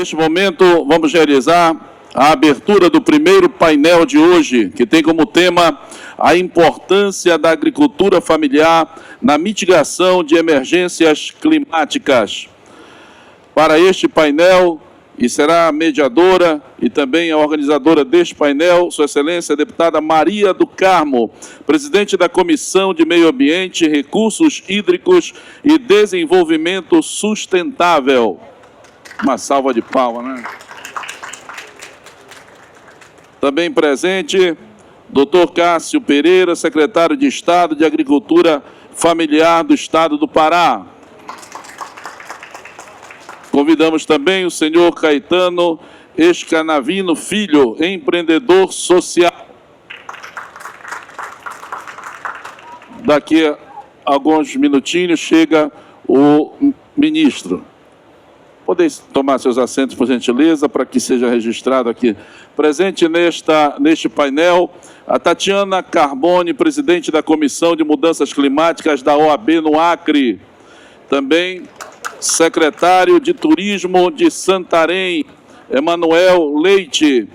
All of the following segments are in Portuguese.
Neste momento, vamos realizar a abertura do primeiro painel de hoje, que tem como tema a importância da agricultura familiar na mitigação de emergências climáticas. Para este painel, e será a mediadora e também a organizadora deste painel, Sua Excelência a deputada Maria do Carmo, presidente da Comissão de Meio Ambiente, Recursos Hídricos e Desenvolvimento Sustentável. Uma salva de palmas, né? Também presente, Dr. Cássio Pereira, secretário de Estado de Agricultura Familiar do Estado do Pará. Convidamos também o senhor Caetano Escanavino Filho, empreendedor social. Daqui a alguns minutinhos chega o ministro. Podem tomar seus assentos, por gentileza, para que seja registrado aqui. Presente neste painel, a Tatiana Carbone, presidente da Comissão de Mudanças Climáticas da OAB no Acre. Também secretário de Turismo de Santarém, Emanuel Leite.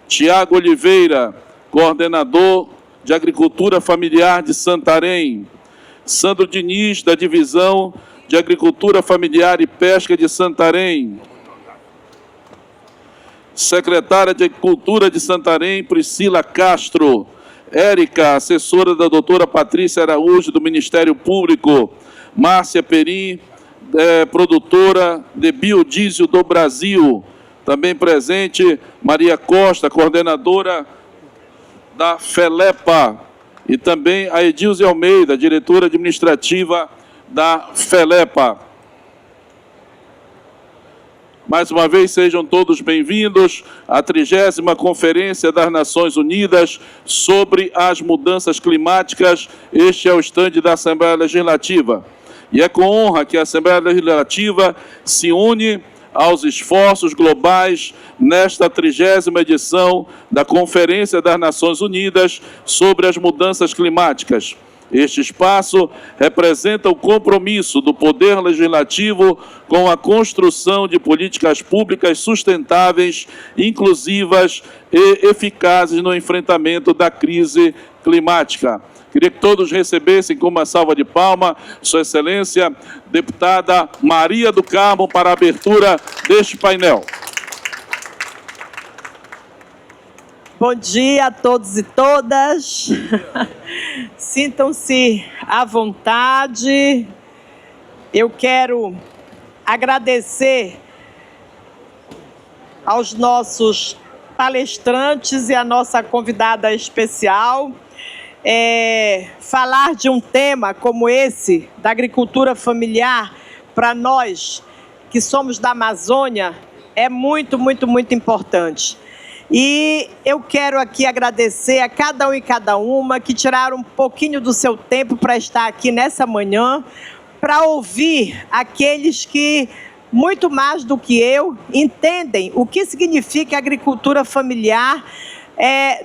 Tiago Oliveira, coordenador de Agricultura Familiar de Santarém. Sandro Diniz, da Divisão de Agricultura Familiar e Pesca de Santarém. Secretária de Agricultura de Santarém, Priscila Castro. Érica, assessora da doutora Patrícia Araújo, do Ministério Público. Márcia Perim, produtora de biodiesel do Brasil. Também presente, Maria Costa, coordenadora da FELEPA. E também a Edilze Almeida, diretora administrativa da FELEPA. Mais uma vez, sejam todos bem-vindos à 30ª Conferência das Nações Unidas sobre as Mudanças Climáticas. Este é o estande da Assembleia Legislativa. E é com honra que a Assembleia Legislativa se une aos esforços globais nesta 30ª edição da Conferência das Nações Unidas sobre as Mudanças Climáticas. Este espaço representa o compromisso do Poder Legislativo com a construção de políticas públicas sustentáveis, inclusivas e eficazes no enfrentamento da crise climática. Queria que todos recebessem com uma salva de palmas Sua Excelência, deputada Maria do Carmo, para a abertura deste painel. Bom dia a todos e todas. Sintam-se à vontade. Eu quero agradecer aos nossos palestrantes e à nossa convidada especial. Falar de um tema como esse, da agricultura familiar, para nós que somos da Amazônia, é muito, muito, muito importante. E eu quero aqui agradecer a cada um e cada uma que tiraram um pouquinho do seu tempo para estar aqui nessa manhã, para ouvir aqueles que, muito mais do que eu, entendem o que significa agricultura familiar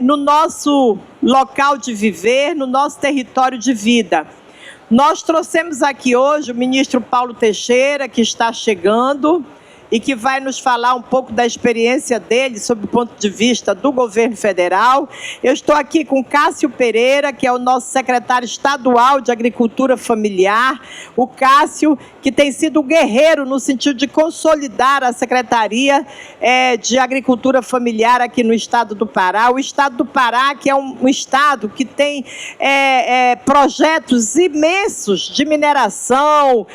no nosso local de viver, no nosso território de vida. Nós trouxemos aqui hoje o ministro Paulo Teixeira, que está chegando, e que vai nos falar um pouco da experiência dele, sob o ponto de vista do governo federal. Eu estou aqui com Cássio Pereira, que é o nosso secretário estadual de Agricultura Familiar. O Cássio, que tem sido um guerreiro no sentido de consolidar a Secretaria de Agricultura Familiar aqui no estado do Pará. O estado do Pará, que é um estado que tem projetos imensos de mineração,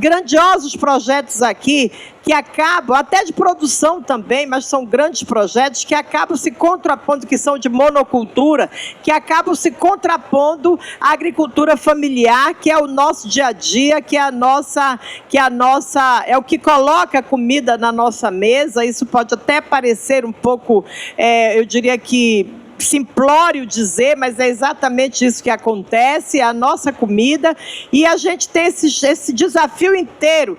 grandiosos projetos aqui, que acabam, até de produção também, mas são grandes projetos que acabam se contrapondo, que são de monocultura, que acabam se contrapondo à agricultura familiar, que é o nosso dia a dia, que é o que coloca comida na nossa mesa. Isso pode até parecer um pouco, eu diria que simplório dizer, mas é exatamente isso que acontece, é a nossa comida, e a gente tem esse desafio inteiro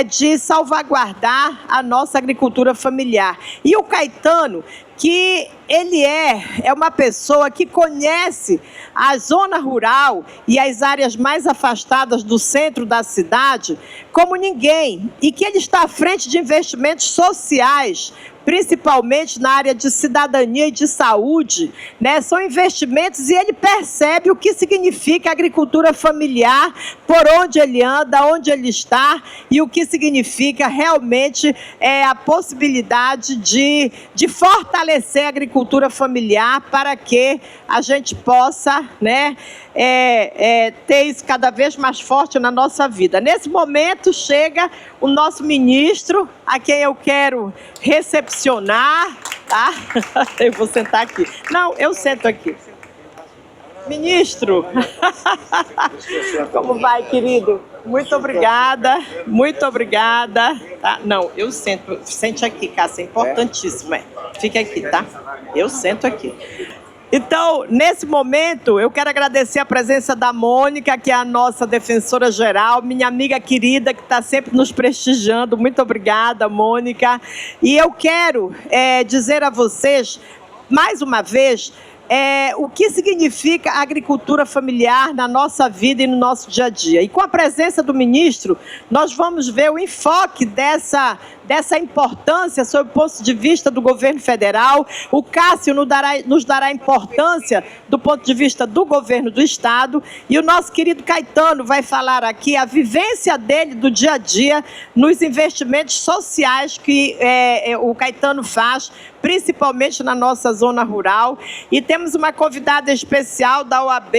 de salvaguardar a nossa agricultura familiar. E o Caetano, que ele é uma pessoa que conhece a zona rural e as áreas mais afastadas do centro da cidade como ninguém, e que ele está à frente de investimentos sociais, principalmente na área de cidadania e de saúde, né? São investimentos, e ele percebe o que significa agricultura familiar, por onde ele anda, onde ele está, e o que significa realmente a possibilidade de fortalecer a agricultura familiar para que a gente possa, né, ter isso cada vez mais forte na nossa vida. Nesse momento chega o nosso ministro, a quem eu quero recepcionar, tá? Eu vou sentar aqui. Não, eu sento aqui. Ministro, como vai, querido? Muito obrigada, muito obrigada. Tá? Não, eu sento, sente aqui, Cássia, é importantíssimo. Fique aqui, tá? Eu sento aqui. Então, nesse momento, eu quero agradecer a presença da Mônica, que é a nossa defensora geral, minha amiga querida, que está sempre nos prestigiando. Muito obrigada, Mônica. E eu quero dizer a vocês, mais uma vez, o que significa a agricultura familiar na nossa vida e no nosso dia a dia. E com a presença do ministro, nós vamos ver o enfoque dessa importância sob o ponto de vista do governo federal. O Cássio nos dará importância do ponto de vista do governo do estado, e o nosso querido Caetano vai falar aqui a vivência dele do dia a dia nos investimentos sociais que o Caetano faz, principalmente na nossa zona rural. E temos uma convidada especial da OAB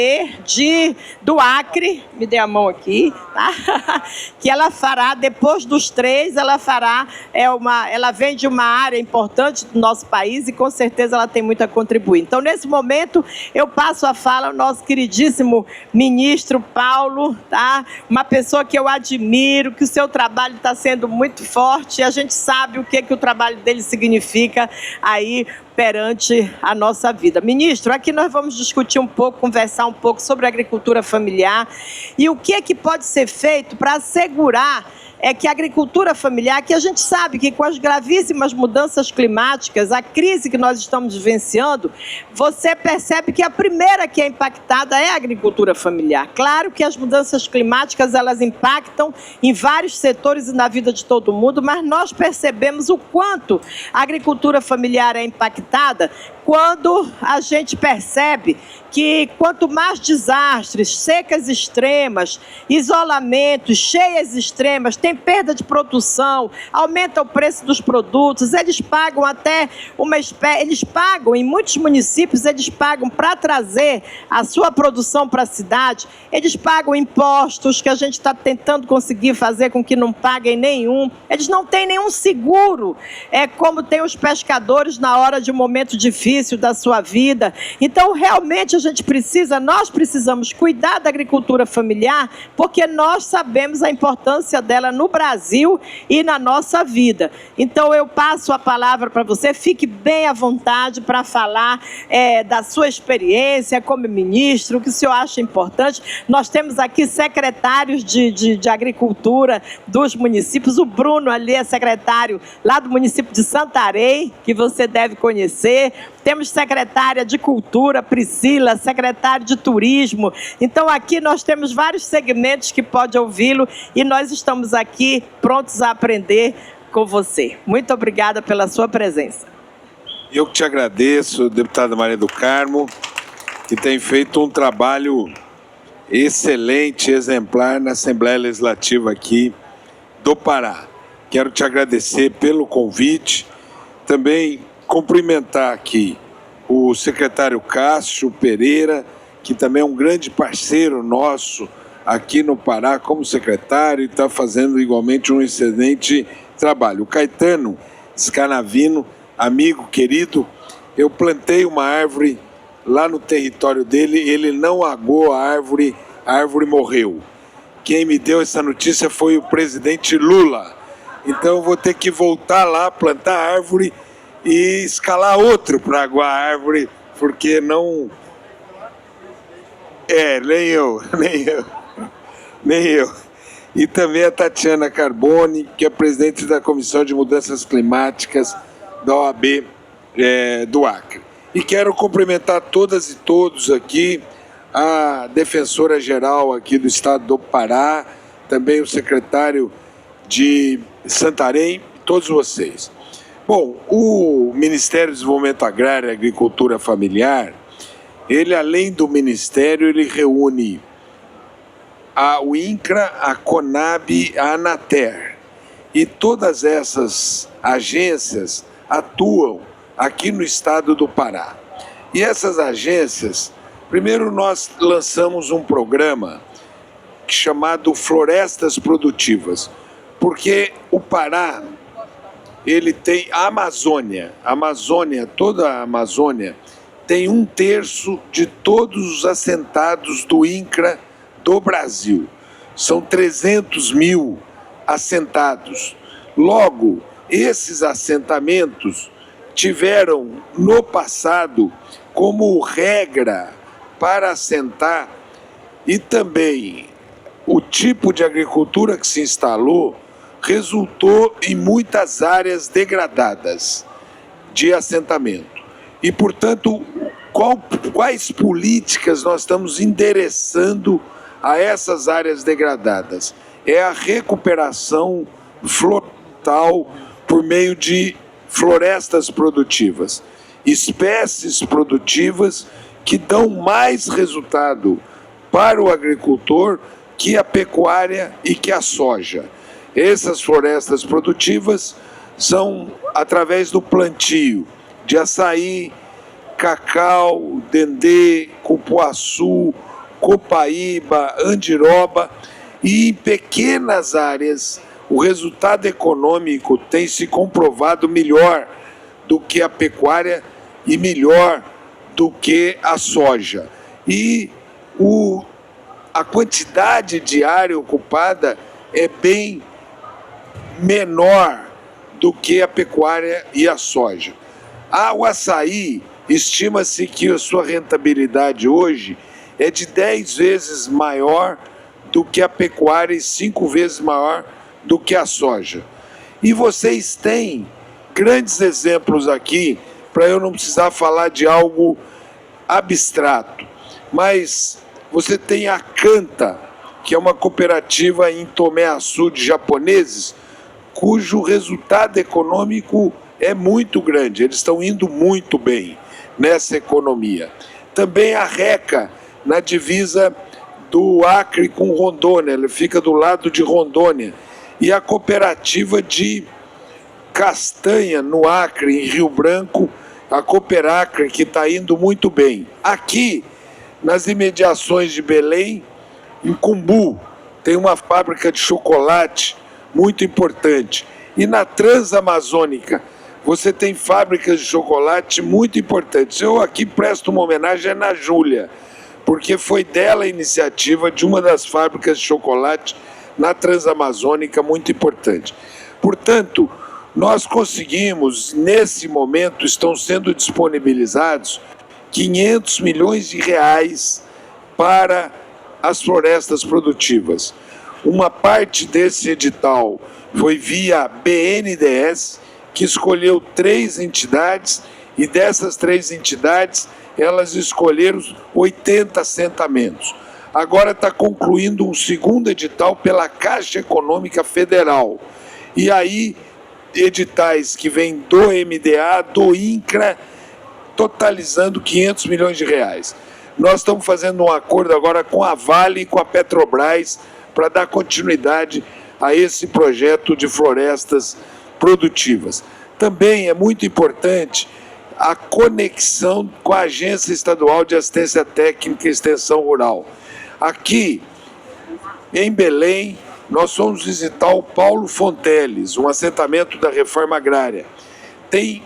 do Acre, me dê a mão aqui, tá? Que ela fará, depois dos três, ela fará, ela vem de uma área importante do nosso país e com certeza ela tem muito a contribuir. Então, nesse momento, eu passo a fala ao nosso queridíssimo ministro Paulo, tá? Uma pessoa que eu admiro, que o seu trabalho está sendo muito forte, e a gente sabe o que o trabalho dele significa aí perante a nossa vida. Ministro, aqui nós vamos discutir um pouco, conversar um pouco sobre a agricultura familiar e o que é que pode ser feito para assegurar que a agricultura familiar, que a gente sabe que com as gravíssimas mudanças climáticas, a crise que nós estamos vivenciando, você percebe que a primeira que é impactada é a agricultura familiar. Claro que as mudanças climáticas, elas impactam em vários setores e na vida de todo mundo, mas nós percebemos o quanto a agricultura familiar é impactada quando a gente percebe que quanto mais desastres, secas extremas, isolamentos, cheias extremas, tem perda de produção, aumenta o preço dos produtos, eles pagam até eles pagam, em muitos municípios, eles pagam para trazer a sua produção para a cidade, eles pagam impostos que a gente está tentando conseguir fazer com que não paguem nenhum, eles não têm nenhum seguro, como tem os pescadores na hora de um momento difícil da sua vida. Então, realmente, nós precisamos cuidar da agricultura familiar, porque nós sabemos a importância dela no Brasil e na nossa vida. Então, eu passo a palavra para você, fique bem à vontade para falar da sua experiência como ministro, o que o senhor acha importante. Nós temos aqui secretários de agricultura dos municípios, o Bruno ali é secretário lá do município de Santarém, que você deve conhecer. Temos secretária de Cultura, Priscila, secretário de Turismo. Então, aqui nós temos vários segmentos que pode ouvi-lo e nós estamos aqui prontos a aprender com você. Muito obrigada pela sua presença. Eu que te agradeço, deputada Maria do Carmo, que tem feito um trabalho excelente, exemplar na Assembleia Legislativa aqui do Pará. Quero te agradecer pelo convite, também cumprimentar aqui o secretário Cássio Pereira, que também é um grande parceiro nosso aqui no Pará como secretário e está fazendo igualmente um excelente trabalho. O Caetano Scanavino, amigo querido, eu plantei uma árvore lá no território dele, ele não agou a árvore morreu. Quem me deu essa notícia foi o presidente Lula. Então eu vou ter que voltar lá, plantar a árvore e escalar outro para aguar a árvore, porque não... nem eu. E também a Tatiana Carbone, que é presidente da Comissão de Mudanças Climáticas da OAB do Acre. E quero cumprimentar todas e todos aqui, a defensora-geral aqui do Estado do Pará, também o secretário de Santarém, todos vocês. Bom, o Ministério do Desenvolvimento Agrário e Agricultura Familiar, ele, além do Ministério, ele reúne o INCRA, a CONAB, a ANATER. E todas essas agências atuam aqui no estado do Pará. E essas agências, primeiro nós lançamos um programa chamado Florestas Produtivas, porque o Pará, ele tem a Amazônia, toda a Amazônia, tem 1/3 de todos os assentados do INCRA do Brasil. São 300 mil assentados. Logo, esses assentamentos tiveram no passado como regra para assentar, e também o tipo de agricultura que se instalou resultou em muitas áreas degradadas de assentamento. E, portanto, quais políticas nós estamos endereçando a essas áreas degradadas? É a recuperação florestal por meio de florestas produtivas, espécies produtivas que dão mais resultado para o agricultor que a pecuária e que a soja. Essas florestas produtivas são através do plantio de açaí, cacau, dendê, cupuaçu, copaíba, andiroba, e em pequenas áreas o resultado econômico tem se comprovado melhor do que a pecuária e melhor do que a soja. E a quantidade de área ocupada é bem menor do que a pecuária e a soja. O açaí, estima-se que a sua rentabilidade hoje é de 10 vezes maior do que a pecuária e 5 vezes maior do que a soja. E vocês têm grandes exemplos aqui, para eu não precisar falar de algo abstrato, mas você tem a Canta, que é uma cooperativa em Tomé Açu de japoneses, cujo resultado econômico é muito grande, eles estão indo muito bem nessa economia. Também a Reca, na divisa do Acre com Rondônia, ele fica do lado de Rondônia, e a cooperativa de castanha no Acre, em Rio Branco, a Cooperacre, que está indo muito bem. Aqui, nas imediações de Belém, em Cumbu, tem uma fábrica de chocolate muito importante. E na Transamazônica, você tem fábricas de chocolate muito importantes. Eu aqui presto uma homenagem na Júlia, porque foi dela a iniciativa de uma das fábricas de chocolate na Transamazônica muito importante. Portanto, nós conseguimos, nesse momento, estão sendo disponibilizados 500 milhões de reais para as florestas produtivas. Uma parte desse edital foi via BNDES, que escolheu 3 entidades, e dessas 3 entidades, elas escolheram 80 assentamentos. Agora está concluindo um segundo edital pela Caixa Econômica Federal. E aí, editais que vêm do MDA, do INCRA, totalizando 500 milhões de reais. Nós estamos fazendo um acordo agora com a Vale e com a Petrobras para dar continuidade a esse projeto de florestas produtivas. Também é muito importante a conexão com a Agência Estadual de Assistência Técnica e Extensão Rural. Aqui, em Belém, nós fomos visitar o Paulo Fonteles, um assentamento da Reforma Agrária. Tem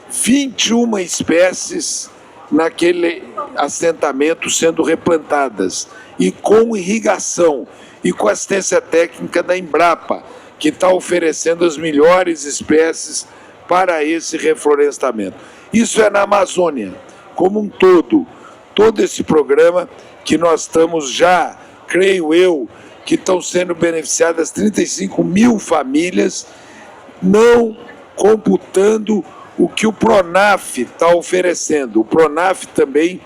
21 espécies naquele assentamento sendo replantadas, e com irrigação, e com assistência técnica da Embrapa, que está oferecendo as melhores espécies para esse reflorestamento. Isso é na Amazônia, como um todo. Todo esse programa que nós estamos já, creio eu, que estão sendo beneficiadas 35 mil famílias, não computando o que o Pronaf está oferecendo. O Pronaf também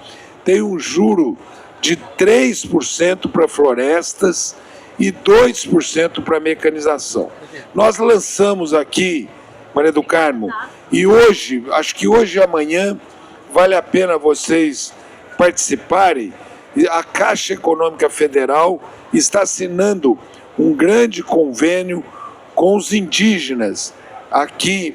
tem um juro de 3% para florestas e 2% para mecanização. Nós lançamos aqui, Maria do Carmo, e hoje, acho que hoje e amanhã, vale a pena vocês participarem. A Caixa Econômica Federal está assinando um grande convênio com os indígenas aqui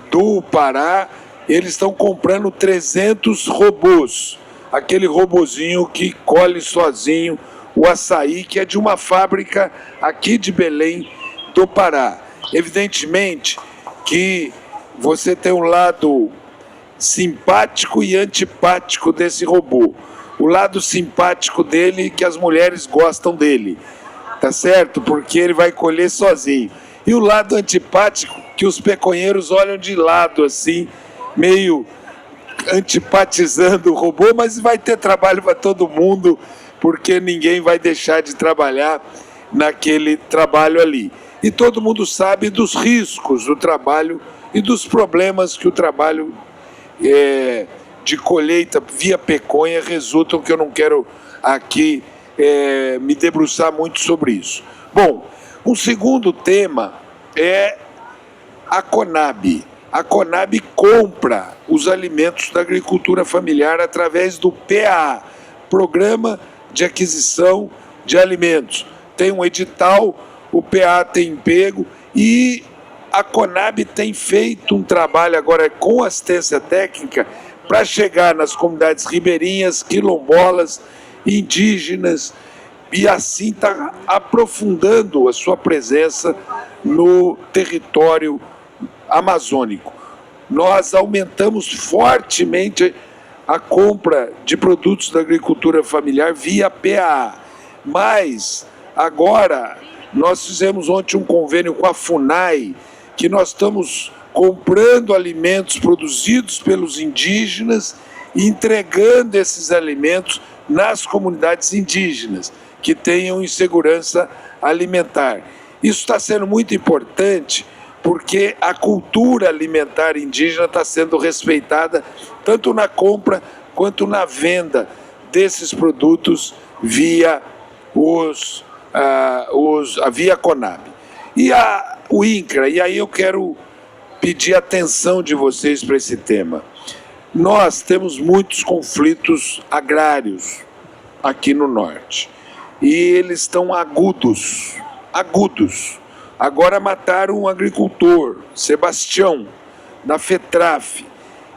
do Pará. Eles estão comprando 300 robôs, aquele robozinho que colhe sozinho o açaí, que é de uma fábrica aqui de Belém do Pará. Evidentemente que você tem um lado simpático e antipático desse robô. O lado simpático dele é que as mulheres gostam dele, tá certo? Porque ele vai colher sozinho. E o lado antipático, que os peconheiros olham de lado assim, meio antipatizando o robô, mas vai ter trabalho para todo mundo, porque ninguém vai deixar de trabalhar naquele trabalho ali. E todo mundo sabe dos riscos do trabalho e dos problemas que o trabalho de colheita via peconha resultam, que eu não quero aqui me debruçar muito sobre isso. Bom, um segundo tema é a Conab. A Conab compra os alimentos da agricultura familiar através do PAA, Programa de Aquisição de Alimentos. Tem um edital, o PAA tem pego e a Conab tem feito um trabalho agora com assistência técnica para chegar nas comunidades ribeirinhas, quilombolas, indígenas, e assim está aprofundando a sua presença no território amazônico. Nós aumentamos fortemente a compra de produtos da agricultura familiar via PAA, mas agora nós fizemos ontem um convênio com a FUNAI, que nós estamos comprando alimentos produzidos pelos indígenas e entregando esses alimentos nas comunidades indígenas que tenham insegurança alimentar. Isso está sendo muito importante porque a cultura alimentar indígena está sendo respeitada tanto na compra quanto na venda desses produtos via via Conab. E o INCRA, e aí eu quero pedir a atenção de vocês para esse tema. Nós temos muitos conflitos agrários aqui no norte e eles estão agudos. Agora mataram um agricultor, Sebastião, da FETRAF,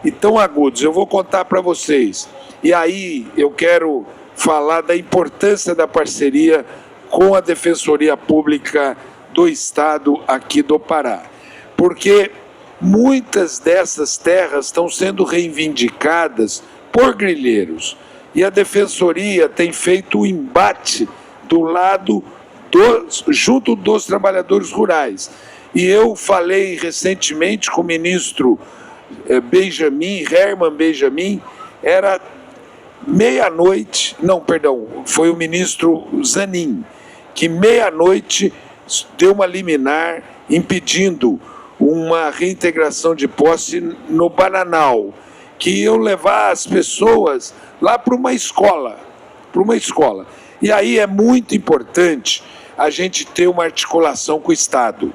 e tão agudos. Eu vou contar para vocês. E aí eu quero falar da importância da parceria com a Defensoria Pública do Estado aqui do Pará. Porque muitas dessas terras estão sendo reivindicadas por grileiros. E a Defensoria tem feito o embate do lado junto dos trabalhadores rurais. E eu falei recentemente com o ministro Herman Benjamin, era meia-noite, foi o ministro Zanin, que meia-noite deu uma liminar impedindo uma reintegração de posse no Bananal, que iam levar as pessoas lá para uma escola. E aí é muito importante a gente ter uma articulação com o Estado,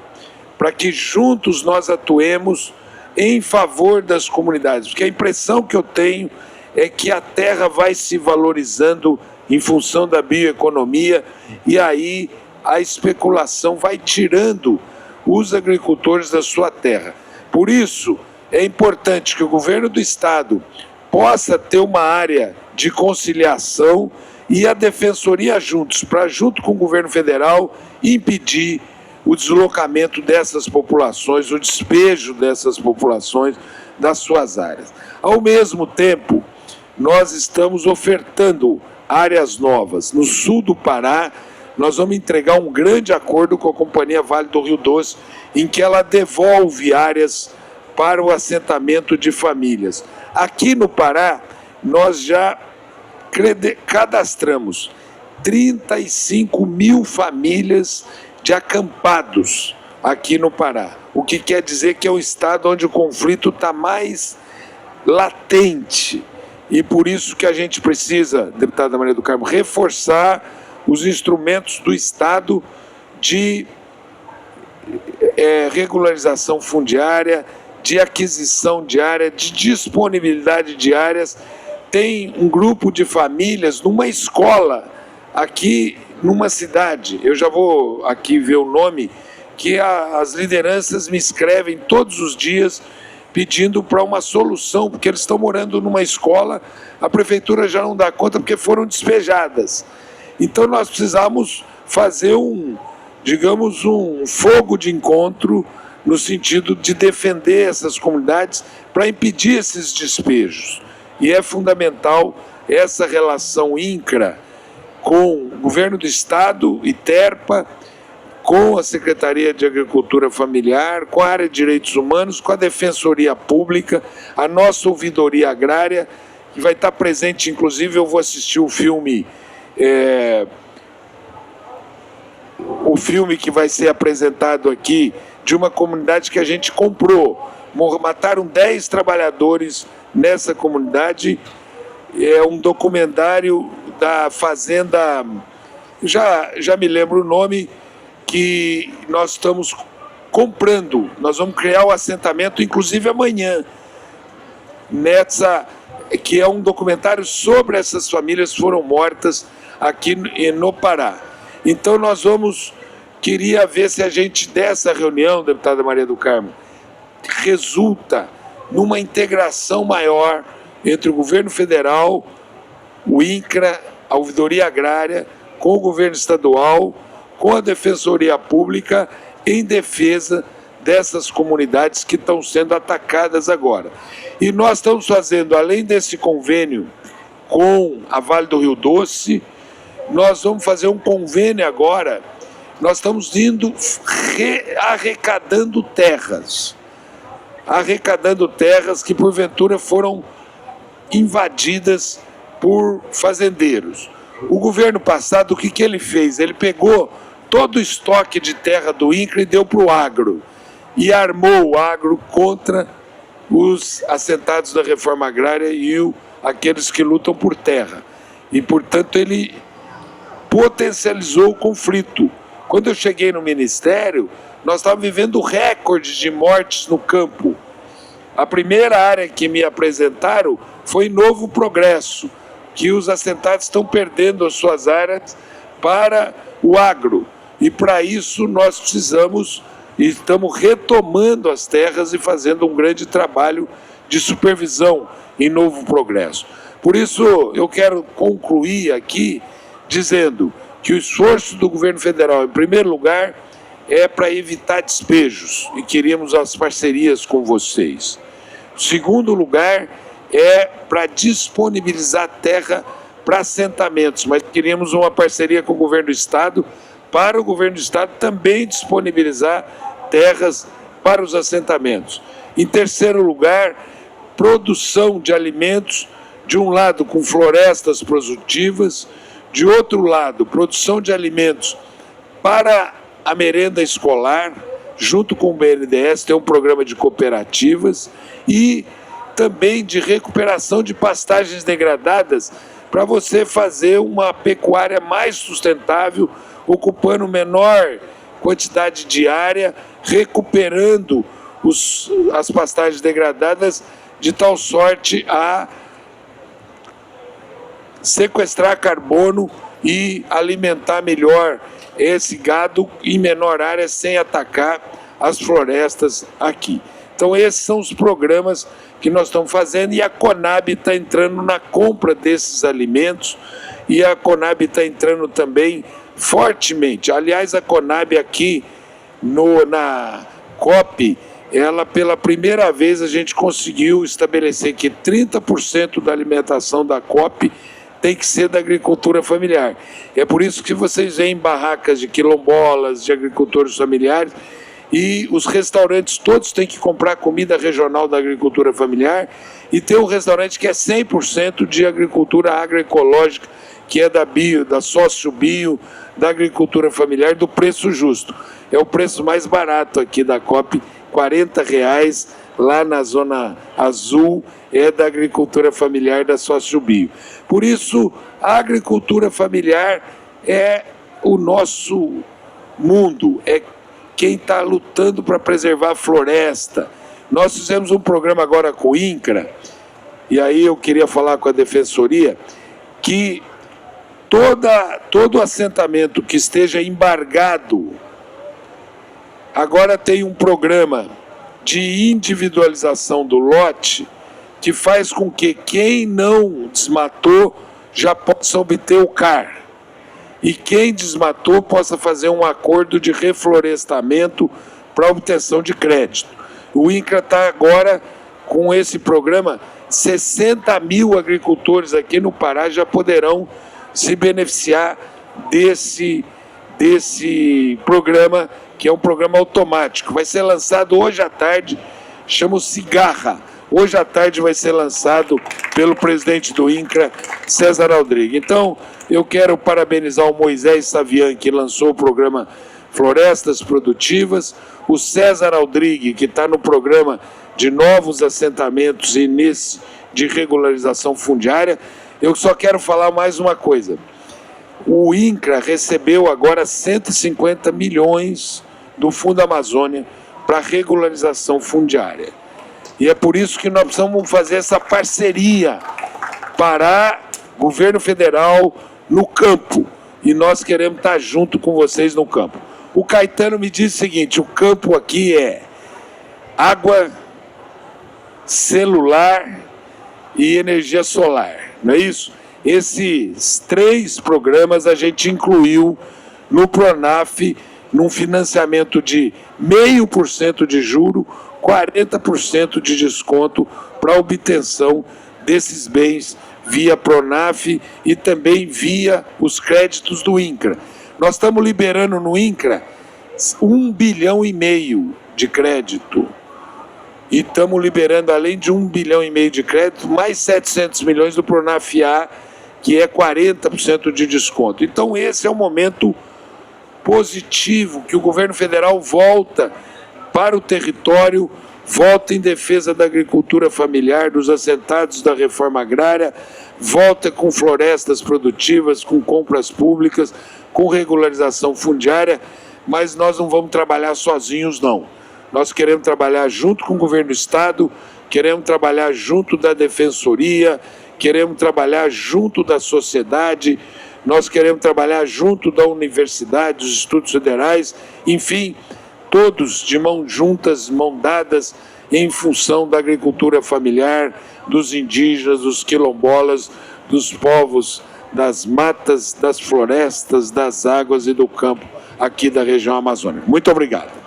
para que juntos nós atuemos em favor das comunidades, porque a impressão que eu tenho é que a terra vai se valorizando em função da bioeconomia e aí a especulação vai tirando os agricultores da sua terra. Por isso, é importante que o governo do Estado possa ter uma área de conciliação e a Defensoria junto com o governo federal, impedir o deslocamento dessas populações, o despejo dessas populações das suas áreas. Ao mesmo tempo, nós estamos ofertando áreas novas. No sul do Pará, nós vamos entregar um grande acordo com a Companhia Vale do Rio Doce, em que ela devolve áreas para o assentamento de famílias. Aqui no Pará, nós já cadastramos 35 mil famílias de acampados aqui no Pará. O que quer dizer que é o estado onde o conflito está mais latente. E por isso que a gente precisa, deputada Maria do Carmo, reforçar os instrumentos do Estado de regularização fundiária, de aquisição de área, de disponibilidade de áreas. Tem um grupo de famílias numa escola aqui numa cidade, eu já vou aqui ver o nome, que as lideranças me escrevem todos os dias pedindo para uma solução, porque eles estão morando numa escola, a prefeitura já não dá conta porque foram despejadas. Então nós precisamos fazer digamos, um fogo de encontro no sentido de defender essas comunidades para impedir esses despejos. E é fundamental essa relação INCRA com o Governo do Estado, ITERPA, com a Secretaria de Agricultura Familiar, com a área de Direitos Humanos, com a Defensoria Pública, a nossa ouvidoria agrária, que vai estar presente, inclusive eu vou assistir o filme que vai ser apresentado aqui, de uma comunidade que a gente comprou. Mataram 10 trabalhadores nessa comunidade. É um documentário da Fazenda, já me lembro o nome, que nós estamos comprando. Nós vamos criar o assentamento, inclusive amanhã, que é um documentário sobre essas famílias que foram mortas aqui no Pará. Então nós queria ver se a gente, dessa reunião, deputada Maria do Carmo, resulta numa integração maior entre o governo federal, o INCRA, a ouvidoria agrária, com o governo estadual, com a Defensoria Pública, em defesa dessas comunidades que estão sendo atacadas agora. E nós estamos fazendo, além desse convênio com a Vale do Rio Doce, nós vamos fazer um convênio agora. Nós estamos indo arrecadando terras que porventura foram invadidas por fazendeiros. O governo passado, o que ele fez? Ele pegou todo o estoque de terra do INCRA e deu para o agro, e armou o agro contra os assentados da reforma agrária e aqueles que lutam por terra. E, portanto, ele potencializou o conflito. Quando eu cheguei no Ministério, nós estávamos vivendo recorde de mortes no campo. A primeira área que me apresentaram foi Novo Progresso, que os assentados estão perdendo as suas áreas para o agro. E para isso nós precisamos, e estamos retomando as terras e fazendo um grande trabalho de supervisão em Novo Progresso. Por isso eu quero concluir aqui dizendo que o esforço do governo federal, em primeiro lugar, é para evitar despejos, e queríamos as parcerias com vocês. Em segundo lugar, é para disponibilizar terra para assentamentos, mas queríamos uma parceria com o governo do Estado, para o governo do Estado também disponibilizar terras para os assentamentos. Em terceiro lugar, produção de alimentos, de um lado com florestas produtivas, de outro lado, produção de alimentos para a merenda escolar, junto com o BNDES, tem um programa de cooperativas, e também de recuperação de pastagens degradadas, para você fazer uma pecuária mais sustentável, ocupando menor quantidade de área, recuperando as pastagens degradadas, de tal sorte a sequestrar carbono e alimentar melhor esse gado em menor área, sem atacar as florestas aqui. Então esses são os programas que nós estamos fazendo, e a Conab está entrando na compra desses alimentos, e a Conab está entrando também fortemente. Aliás, a Conab aqui na COP, ela pela primeira vez a gente conseguiu estabelecer que 30% da alimentação da COP tem que ser da agricultura familiar. É por isso que vocês veem barracas de quilombolas, de agricultores familiares, e os restaurantes todos têm que comprar comida regional da agricultura familiar, e tem um restaurante que é 100% de agricultura agroecológica, que é da bio, da sócio bio, da agricultura familiar, do preço justo. É o preço mais barato aqui da COP, R$40, lá na Zona Azul, é da agricultura familiar da sócio bio. Por isso, a agricultura familiar é o nosso mundo, é quem está lutando para preservar a floresta. Nós fizemos um programa agora com o INCRA, e aí eu queria falar com a Defensoria, que todo assentamento que esteja embargado, agora tem um programa de individualização do lote, que faz com que quem não desmatou já possa obter o CAR. E quem desmatou possa fazer um acordo de reflorestamento para obtenção de crédito. O INCRA está agora com esse programa, 60 mil agricultores aqui no Pará já poderão se beneficiar desse programa, que é um programa automático. Vai ser lançado hoje à tarde, chama-se Cigarra. Hoje à tarde vai ser lançado pelo presidente do INCRA, César Aldrigue. Então, eu quero parabenizar o Moisés Savian, que lançou o programa Florestas Produtivas, o César Aldrigue, que está no programa de novos assentamentos e nesse de regularização fundiária. Eu só quero falar mais uma coisa. O INCRA recebeu agora 150 milhões do Fundo Amazônia para regularização fundiária. E é por isso que nós precisamos fazer essa parceria para governo federal no campo. E nós queremos estar junto com vocês no campo. O Caetano me disse o seguinte, o campo aqui é água, celular e energia solar, não é isso? Esses 3 programas a gente incluiu no Pronaf, num financiamento de 0,5% de juro, 40% de desconto para obtenção desses bens via Pronaf e também via os créditos do INCRA. Nós estamos liberando no INCRA 1,5 bilhão de crédito. E estamos liberando, além de 1,5 bilhão de crédito, mais 700 milhões do Pronaf-A, que é 40% de desconto. Então esse é um momento positivo, que o governo federal volta para o território, volta em defesa da agricultura familiar, dos assentados da reforma agrária, volta com florestas produtivas, com compras públicas, com regularização fundiária, mas nós não vamos trabalhar sozinhos, não. Nós queremos trabalhar junto com o governo do Estado, queremos trabalhar junto da Defensoria, queremos trabalhar junto da sociedade, nós queremos trabalhar junto da universidade, dos institutos federais, enfim, todos de mãos juntas, mãos dadas, em função da agricultura familiar, dos indígenas, dos quilombolas, dos povos, das matas, das florestas, das águas e do campo aqui da região amazônica. Muito obrigado.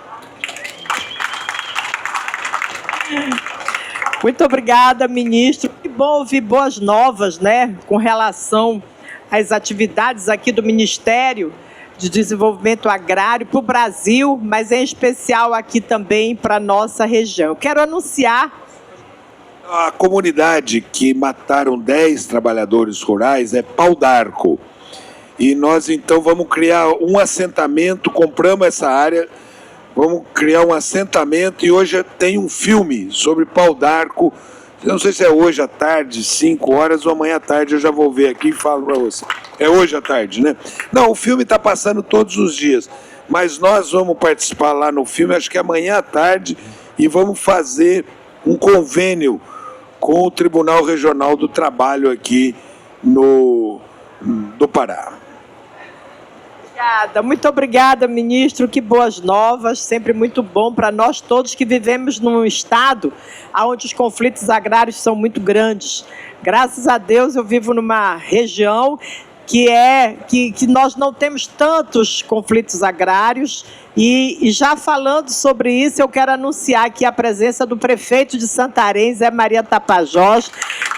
Muito obrigada, ministro. Que bom ouvir boas novas, né, com relação às atividades aqui do Ministério de Desenvolvimento Agrário para o Brasil, mas em especial aqui também para a nossa região. Eu quero anunciar... A comunidade que mataram 10 trabalhadores rurais é Pau d'Arco. E nós, então, vamos criar um assentamento, compramos essa área, vamos criar um assentamento e hoje tem um filme sobre Pau d'Arco. Não sei se é hoje à tarde, 5 horas, ou amanhã à tarde, eu já vou ver aqui e falo para você. É hoje à tarde, né? Não, o filme está passando todos os dias, mas nós vamos participar lá no filme, acho que amanhã à tarde, e vamos fazer um convênio com o Tribunal Regional do Trabalho aqui do Pará. Muito obrigada, ministro. Que boas novas, sempre muito bom para nós todos que vivemos num estado onde os conflitos agrários são muito grandes. Graças a Deus eu vivo numa região que nós não temos tantos conflitos agrários E já falando sobre isso, eu quero anunciar aqui a presença do prefeito de Santarém, Zé Maria Tapajós,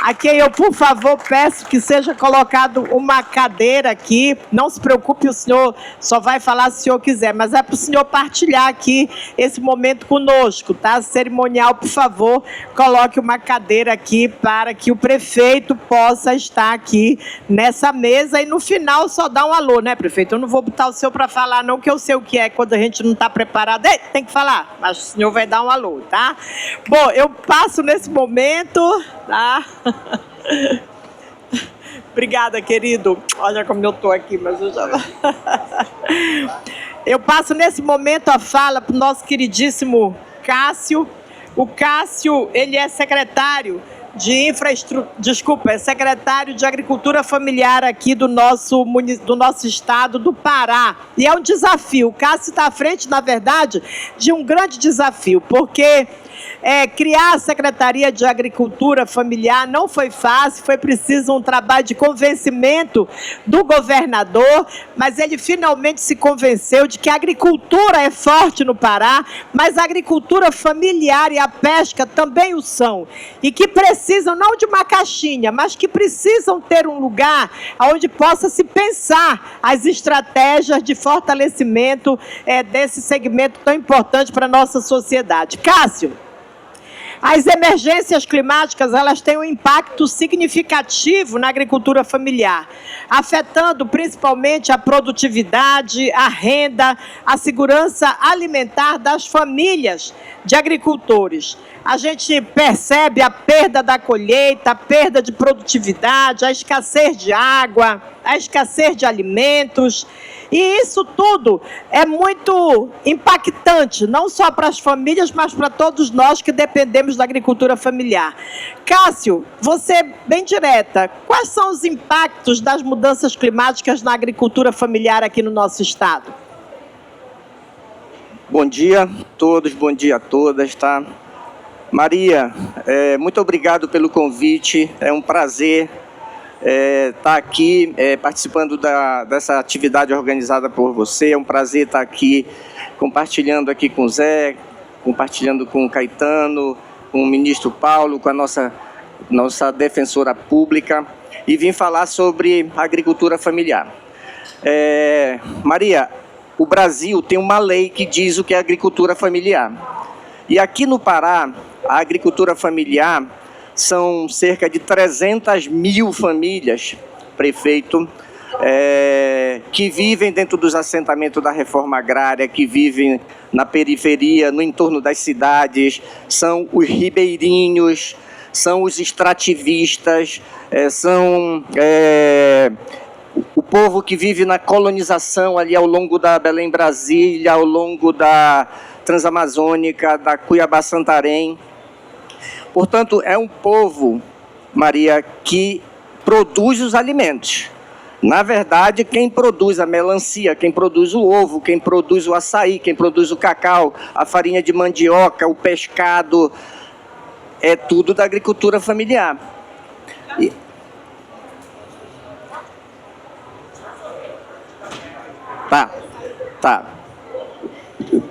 a quem eu, por favor, peço que seja colocado uma cadeira aqui. Não se preocupe, o senhor só vai falar se o senhor quiser, mas é para o senhor partilhar aqui esse momento conosco, tá? Cerimonial, por favor, coloque uma cadeira aqui para que o prefeito possa estar aqui nessa mesa e no final só dá um alô, né, prefeito? Eu não vou botar o senhor para falar não, que eu sei o que é quando a gente não está preparado. Ei, tem que falar, mas o senhor vai dar um alô, tá? Bom, eu passo nesse momento, tá? Obrigada, querido. Olha como eu estou aqui, mas eu já... Eu passo nesse momento a fala para o nosso queridíssimo Cássio. O Cássio, ele é secretário de é secretário de Agricultura Familiar aqui do nosso estado do Pará. E é um desafio. O Cássio está à frente, na verdade, de um grande desafio, porque criar a Secretaria de Agricultura Familiar não foi fácil, foi preciso um trabalho de convencimento do governador, mas ele finalmente se convenceu de que a agricultura é forte no Pará, mas a agricultura familiar e a pesca também o são, e que precisam não de uma caixinha, mas que precisam ter um lugar onde possa se pensar as estratégias de fortalecimento desse segmento tão importante para a nossa sociedade. Cássio, as emergências climáticas, elas têm um impacto significativo na agricultura familiar, afetando principalmente a produtividade, a renda, a segurança alimentar das famílias de agricultores. A gente percebe a perda da colheita, a perda de produtividade, a escassez de água, a escassez de alimentos. E isso tudo é muito impactante, não só para as famílias, mas para todos nós que dependemos da agricultura familiar. Cássio, você bem direta, quais são os impactos das mudanças climáticas na agricultura familiar aqui no nosso estado? Bom dia a todos, bom dia a todas, tá? Maria, muito obrigado pelo convite, é um prazer estar aqui participando dessa atividade organizada por você. É um prazer estar aqui compartilhando aqui com o Zé, compartilhando com o Caetano, com o ministro Paulo, com a nossa defensora pública, e vim falar sobre agricultura familiar. Maria, o Brasil tem uma lei que diz o que é agricultura familiar. E aqui no Pará, a agricultura familiar são cerca de 300 mil famílias, prefeito, que vivem dentro dos assentamentos da reforma agrária, que vivem na periferia, no entorno das cidades, são os ribeirinhos, são os extrativistas, são o povo que vive na colonização ali ao longo da Belém-Brasília, ao longo da Transamazônica, da Cuiabá-Santarém. Portanto, é um povo, Maria, que produz os alimentos. Na verdade, quem produz a melancia, quem produz o ovo, quem produz o açaí, quem produz o cacau, a farinha de mandioca, o pescado, é tudo da agricultura familiar. Tá.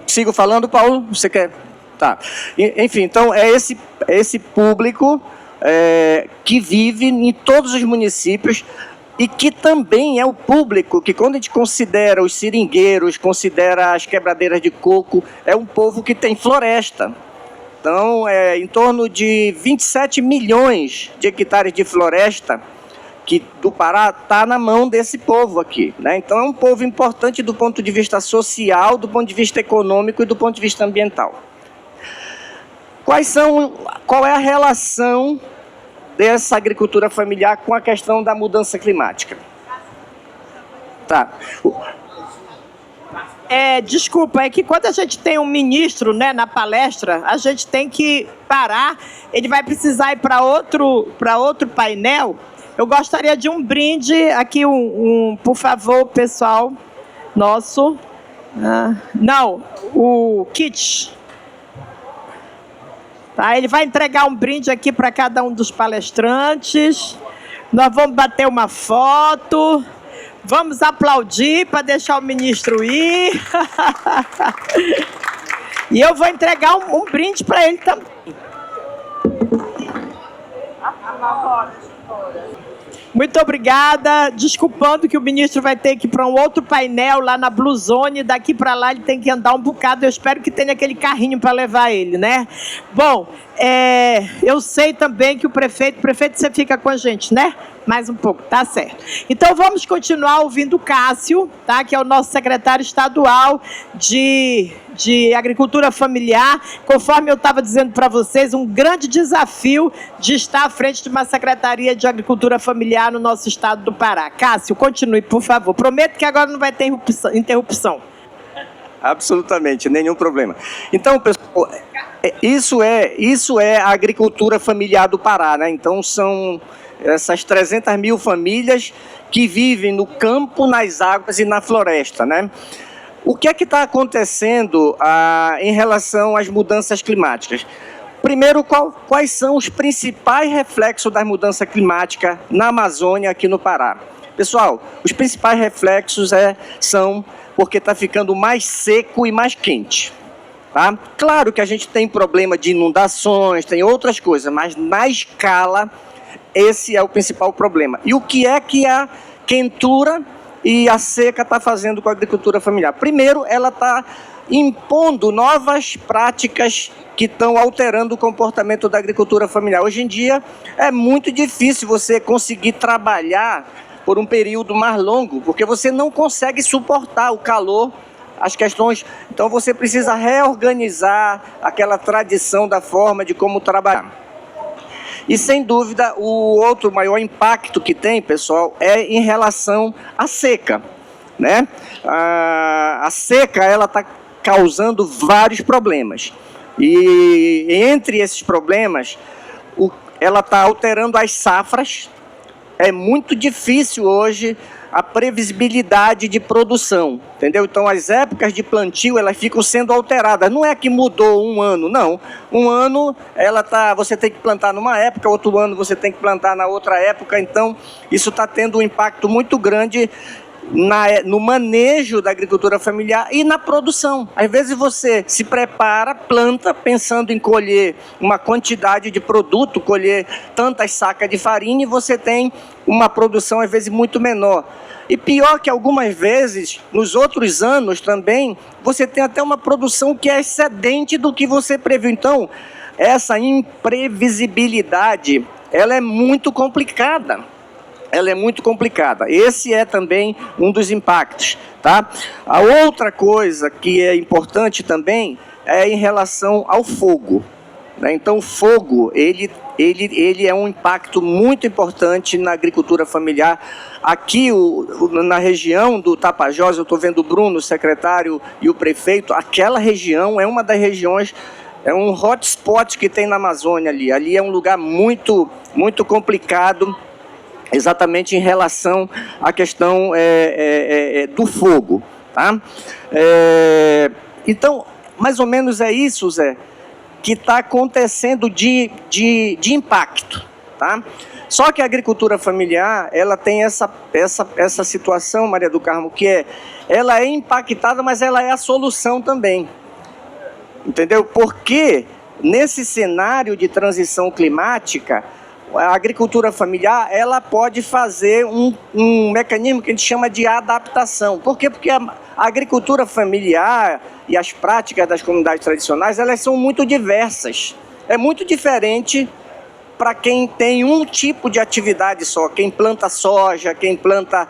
Sigo falando, Paulo? Você quer? Tá. Enfim, então é esse público que vive em todos os municípios e que também é o público que, quando a gente considera os seringueiros, considera as quebradeiras de coco, é um povo que tem floresta. Então, em torno de 27 milhões de hectares de floresta que do Pará está na mão desse povo aqui, né? Então, é um povo importante do ponto de vista social, do ponto de vista econômico e do ponto de vista ambiental. Qual é a relação dessa agricultura familiar com a questão da mudança climática? Tá. Desculpa, é que quando a gente tem um ministro, né, na palestra, a gente tem que parar, ele vai precisar ir para outro painel. Eu gostaria de um brinde aqui, por favor, pessoal nosso. Não, o kit. Tá, ele vai entregar um brinde aqui para cada um dos palestrantes. Nós vamos bater uma foto. Vamos aplaudir para deixar o ministro ir. E eu vou entregar um brinde para ele também. Muito obrigada. Desculpando que o ministro vai ter que ir para um outro painel lá na Blue Zone. Daqui para lá ele tem que andar um bocado. Eu espero que tenha aquele carrinho para levar ele, né? Bom, eu sei também que o prefeito você fica com a gente, né? Mais um pouco, tá certo. Então vamos continuar ouvindo o Cássio, tá? Que é o nosso secretário estadual de Agricultura Familiar. Conforme eu estava dizendo para vocês, um grande desafio de estar à frente de uma Secretaria de Agricultura Familiar no nosso estado do Pará. Cássio, continue, por favor. Prometo que agora não vai ter interrupção. Absolutamente, nenhum problema. Então, pessoal, isso é a agricultura familiar do Pará, né? Então, são essas 300 mil famílias que vivem no campo, nas águas e na floresta, né? O que é que está acontecendo em relação às mudanças climáticas? Primeiro, quais são os principais reflexos das mudanças climáticas na Amazônia, aqui no Pará? Pessoal, os principais reflexos são porque está ficando mais seco e mais quente. Tá? Claro que a gente tem problema de inundações, tem outras coisas, mas na escala, esse é o principal problema. E o que é que a quentura e a seca está fazendo com a agricultura familiar? Primeiro, ela está impondo novas práticas que estão alterando o comportamento da agricultura familiar. Hoje em dia, é muito difícil você conseguir trabalhar por um período mais longo, porque você não consegue suportar o calor, as questões. Então, você precisa reorganizar aquela tradição da forma de como trabalhar. E, sem dúvida, o outro maior impacto que tem, pessoal, é em relação à seca, né? A seca, ela está causando vários problemas. E, entre esses problemas, ela está alterando as safras. É muito difícil hoje a previsibilidade de produção, entendeu? Então, as épocas de plantio, elas ficam sendo alteradas. Não é que mudou um ano, não. Um ano, você tem que plantar numa época, outro ano você tem que plantar na outra época. Então, isso está tendo um impacto muito grande no manejo da agricultura familiar e na produção. Às vezes você se prepara, planta, pensando em colher uma quantidade de produto, colher tantas sacas de farinha, e você tem uma produção, às vezes, muito menor. E pior que algumas vezes, nos outros anos também, você tem até uma produção que é excedente do que você previu. Então, essa imprevisibilidade, ela é muito complicada. Ela é muito complicada. Esse é também um dos impactos, tá? A outra coisa que é importante também é em relação ao fogo, né? Então, o fogo, ele é um impacto muito importante na agricultura familiar. Aqui, na região do Tapajós, eu estou vendo o Bruno, o secretário, e o prefeito. Aquela região é uma das regiões, é um hotspot que tem na Amazônia ali. Ali é um lugar muito, muito complicado, exatamente em relação à questão do fogo, tá? Então, mais ou menos é isso, Zé, que está acontecendo de impacto, tá? Só que a agricultura familiar, ela tem essa situação, Maria do Carmo, que ela é impactada, mas ela é a solução também, entendeu? Porque nesse cenário de transição climática, a agricultura familiar, ela pode fazer um mecanismo que a gente chama de adaptação. Por quê? Porque a agricultura familiar e as práticas das comunidades tradicionais, elas são muito diversas. É muito diferente para quem tem um tipo de atividade só. Quem planta soja, quem planta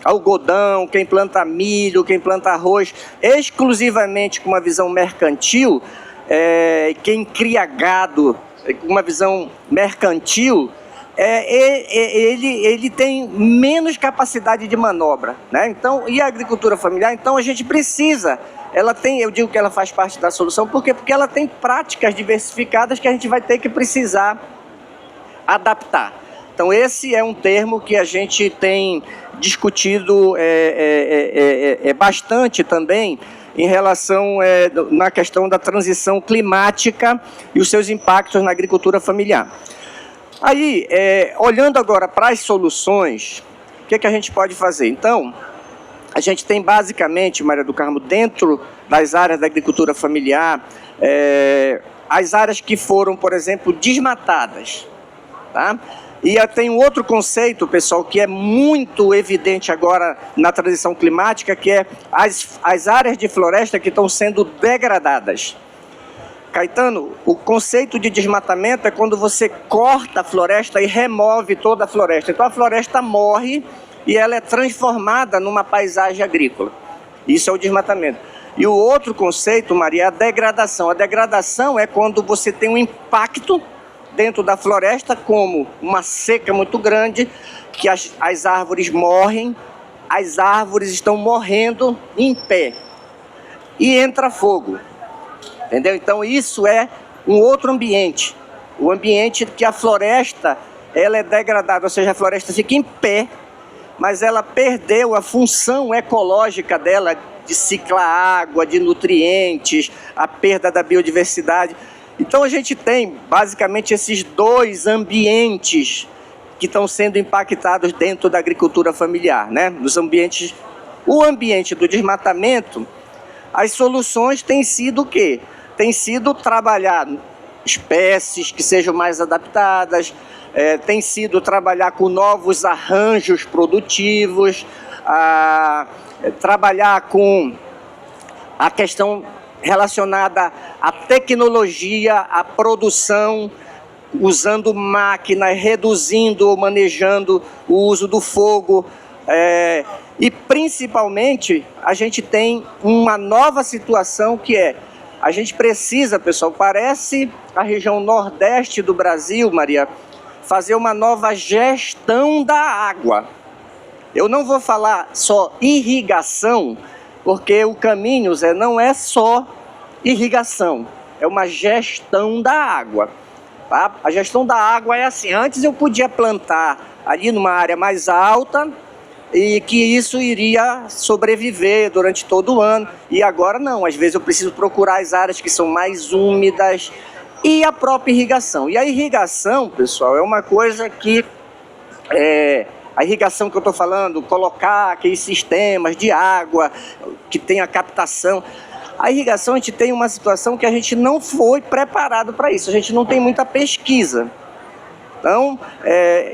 algodão, quem planta milho, quem planta arroz, exclusivamente com uma visão mercantil, quem cria gado, uma visão mercantil, ele tem menos capacidade de manobra, né? Então, e a agricultura familiar, então a gente precisa, eu digo que ela faz parte da solução, por quê? Porque ela tem práticas diversificadas que a gente vai ter que precisar adaptar. Então, esse é um termo que a gente tem discutido bastante também, em relação na questão da transição climática e os seus impactos na agricultura familiar. Aí, olhando agora para as soluções, O que a gente pode fazer? Então, a gente tem basicamente, Maria do Carmo, dentro das áreas da agricultura familiar, as áreas que foram, por exemplo, desmatadas, tá? E tem um outro conceito, pessoal, que é muito evidente agora na transição climática, que é as áreas de floresta que estão sendo degradadas. Caetano, o conceito de desmatamento é quando você corta a floresta e remove toda a floresta. Então a floresta morre e ela é transformada numa paisagem agrícola. Isso é o desmatamento. E o outro conceito, Maria, é a degradação. A degradação é quando você tem um impacto dentro da floresta, como uma seca muito grande, que as árvores morrem, as árvores estão morrendo em pé. E entra fogo. Entendeu? Então isso é um outro ambiente. O ambiente que a floresta ela é degradada, ou seja, a floresta fica em pé, mas ela perdeu a função ecológica dela de ciclar água, de nutrientes, a perda da biodiversidade. Então a gente tem basicamente esses dois ambientes que estão sendo impactados dentro da agricultura familiar, né? Nos ambientes, o ambiente do desmatamento, as soluções têm sido o quê? Tem sido trabalhar espécies que sejam mais adaptadas, tem sido trabalhar com novos arranjos produtivos, trabalhar com a questão relacionada à tecnologia, à produção, usando máquinas, reduzindo ou manejando o uso do fogo. E principalmente a gente tem uma nova situação que a gente precisa, pessoal, parece a região nordeste do Brasil, Maria, fazer uma nova gestão da água. Eu não vou falar só irrigação, porque o caminho, Zé, não é só irrigação, é uma gestão da água. Tá? A gestão da água é assim, antes eu podia plantar ali numa área mais alta, e que isso iria sobreviver durante todo o ano. E agora não, às vezes eu preciso procurar as áreas que são mais úmidas e a própria irrigação. E a irrigação, pessoal, é uma coisa que... a irrigação que eu estou falando, colocar aqueles sistemas de água que tem a captação. A irrigação, a gente tem uma situação que a gente não foi preparado para isso, a gente não tem muita pesquisa. Então,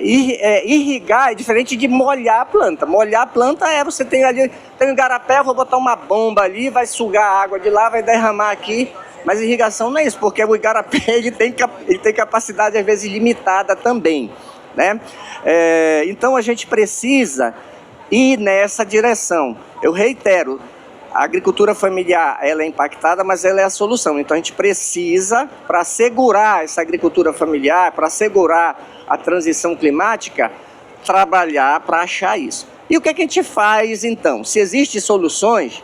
irrigar é diferente de molhar a planta. Molhar a planta você tem ali, tem um igarapé, vou botar uma bomba ali, vai sugar a água de lá, vai derramar aqui. Mas irrigação não é isso, porque o igarapé ele tem capacidade às vezes limitada também, né? Então a gente precisa ir nessa direção. Eu reitero, a agricultura familiar ela é impactada, mas ela é a solução. Então a gente precisa, para assegurar essa agricultura familiar, para assegurar a transição climática, trabalhar para achar isso. E o que a gente faz então? Se existem soluções,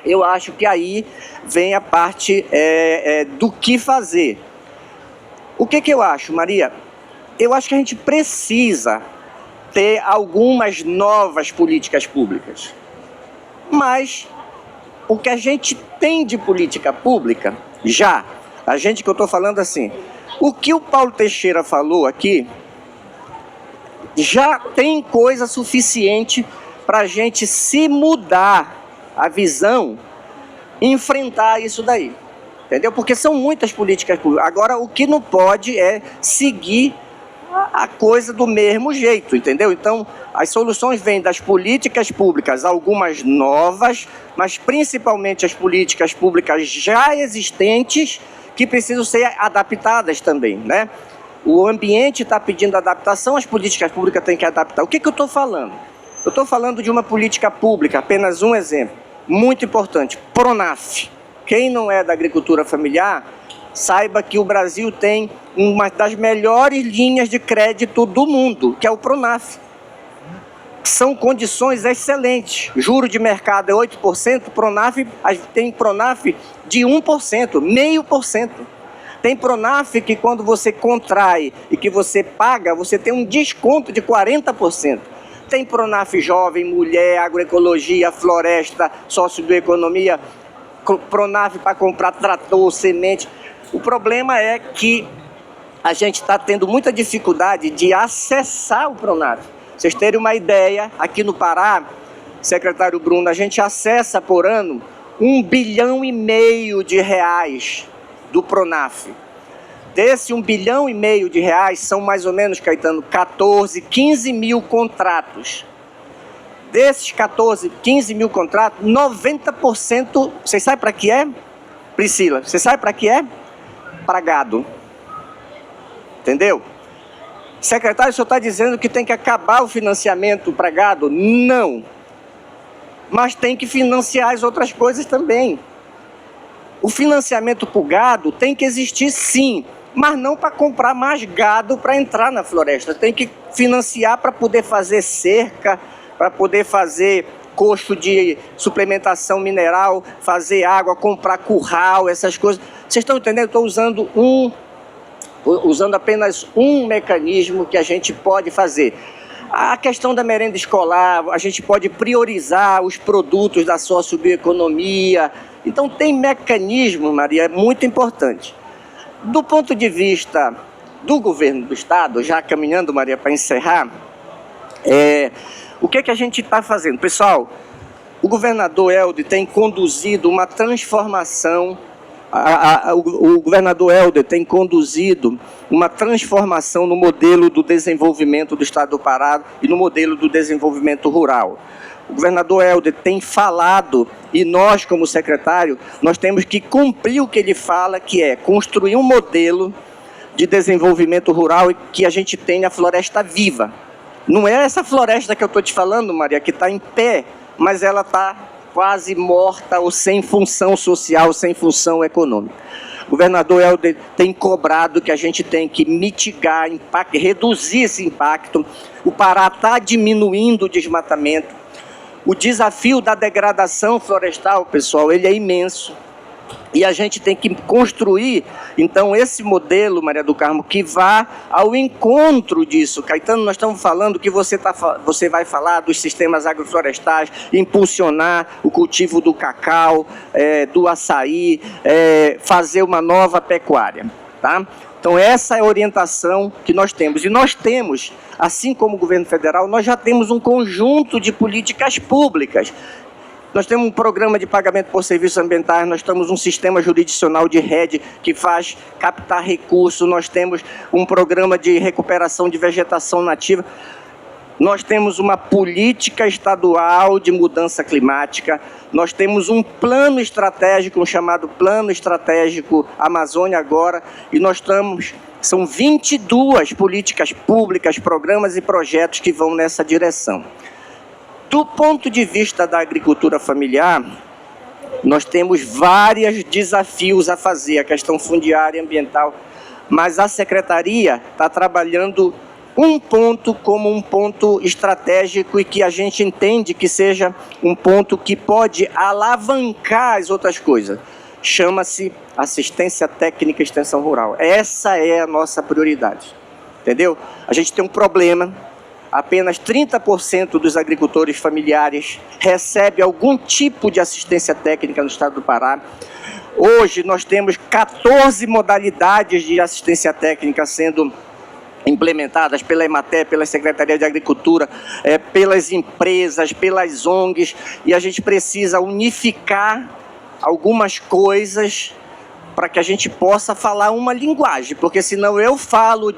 eu acho que aí vem a parte do que fazer. O que eu acho, Maria? Eu acho que a gente precisa ter algumas novas políticas públicas. Mas o que a gente tem de política pública, a gente que eu estou falando assim, o que o Paulo Teixeira falou aqui, já tem coisa suficiente para a gente se mudar a visão e enfrentar isso daí. Entendeu? Porque são muitas políticas públicas. Agora, o que não pode é seguir a coisa do mesmo jeito, entendeu? Então, as soluções vêm das políticas públicas, algumas novas, mas principalmente as políticas públicas já existentes, que precisam ser adaptadas também, né? O ambiente está pedindo adaptação, as políticas públicas têm que adaptar. O que eu estou falando? Eu estou falando de uma política pública, apenas um exemplo, muito importante, PRONAF. Quem não é da agricultura familiar, saiba que o Brasil tem uma das melhores linhas de crédito do mundo, que é o PRONAF. São condições excelentes. Juro de mercado é 8%, PRONAF, tem PRONAF de 1%, 0,5%. Tem PRONAF que quando você contrai e que você paga, você tem um desconto de 40%. Tem PRONAF jovem, mulher, agroecologia, floresta, sociobioeconomia, PRONAF para comprar trator, semente. O problema é que a gente está tendo muita dificuldade de acessar o PRONAF. Vocês terem uma ideia, aqui no Pará, secretário Bruno, a gente acessa por ano 1,5 bilhão de reais do Pronaf. Desse 1,5 bilhão de reais, são mais ou menos, Caetano, 15 mil contratos. Desses 15 mil contratos, 90%, vocês sabem para que é? Priscila, você sabe para que é? Para gado. Entendeu? Secretário, o senhor está dizendo que tem que acabar o financiamento para gado? Não. Mas tem que financiar as outras coisas também. O financiamento para o gado tem que existir sim, mas não para comprar mais gado para entrar na floresta. Tem que financiar para poder fazer cerca, para poder fazer coxo de suplementação mineral, fazer água, comprar curral, essas coisas. Vocês estão entendendo? Estou usando apenas um mecanismo que a gente pode fazer. A questão da merenda escolar, a gente pode priorizar os produtos da sociobioeconomia. Então tem mecanismo, Maria, muito importante. Do ponto de vista do governo do Estado, já caminhando, Maria, para encerrar, o que a gente está fazendo? Pessoal, o governador Helder tem conduzido uma transformação. O governador Helder tem conduzido uma transformação no modelo do desenvolvimento do Estado do Pará e no modelo do desenvolvimento rural. O governador Helder tem falado, e nós, como secretário, nós temos que cumprir o que ele fala, que é construir um modelo de desenvolvimento rural e que a gente tenha floresta viva. Não é essa floresta que eu estou te falando, Maria, que está em pé, mas ela está quase morta ou sem função social, sem função econômica. O governador Helder tem cobrado que a gente tem que mitigar, reduzir esse impacto. O Pará está diminuindo o desmatamento. O desafio da degradação florestal, pessoal, ele é imenso. E a gente tem que construir, então, esse modelo, Maria do Carmo, que vá ao encontro disso. Caetano, nós estamos falando que você vai falar dos sistemas agroflorestais, impulsionar o cultivo do cacau, do açaí, fazer uma nova pecuária, tá? Então, essa é a orientação que nós temos. E nós temos, assim como o governo federal, nós já temos um conjunto de políticas públicas. Nós temos um programa de pagamento por serviços ambientais, nós temos um sistema jurisdicional de rede que faz captar recursos, nós temos um programa de recuperação de vegetação nativa, nós temos uma política estadual de mudança climática, nós temos um plano estratégico, um chamado Plano Estratégico Amazônia Agora, e são 22 políticas públicas, programas e projetos que vão nessa direção. Do ponto de vista da agricultura familiar, nós temos vários desafios a fazer, a questão fundiária e ambiental, mas a Secretaria está trabalhando um ponto como um ponto estratégico e que a gente entende que seja um ponto que pode alavancar as outras coisas. Chama-se assistência técnica e extensão rural. Essa é a nossa prioridade, entendeu? A gente tem um problema. Apenas 30% dos agricultores familiares recebem algum tipo de assistência técnica no estado do Pará. Hoje nós temos 14 modalidades de assistência técnica sendo implementadas pela Emater, pela Secretaria de Agricultura, pelas empresas, pelas ONGs, e a gente precisa unificar algumas coisas para que a gente possa falar uma linguagem, porque senão eu falo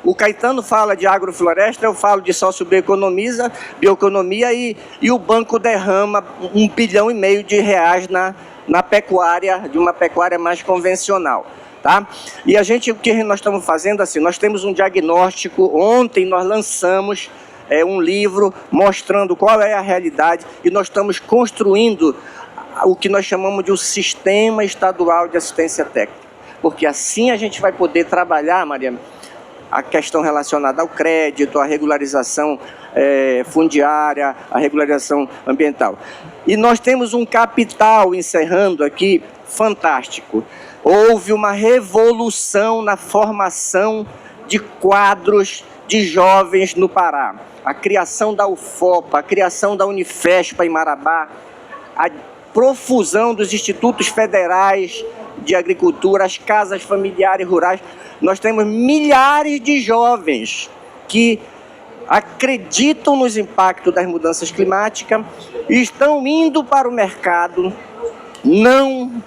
o Caetano fala de agrofloresta, eu falo de sociobioeconomia e o banco derrama 1,5 bilhão de reais na pecuária, de uma pecuária mais convencional. Tá? E o que nós estamos fazendo assim, nós temos um diagnóstico, ontem nós lançamos um livro mostrando qual é a realidade e nós estamos construindo o que nós chamamos de um sistema estadual de assistência técnica, porque assim a gente vai poder trabalhar, Maria, a questão relacionada ao crédito, a regularização fundiária, a regularização ambiental. E nós temos um capital, encerrando aqui, fantástico. Houve uma revolução na formação de quadros de jovens no Pará. A criação da UFOPA, a criação da Unifespa em Marabá, a profusão dos institutos federais de agricultura, as casas familiares rurais. Nós temos milhares de jovens que acreditam nos impactos das mudanças climáticas e estão indo para o mercado.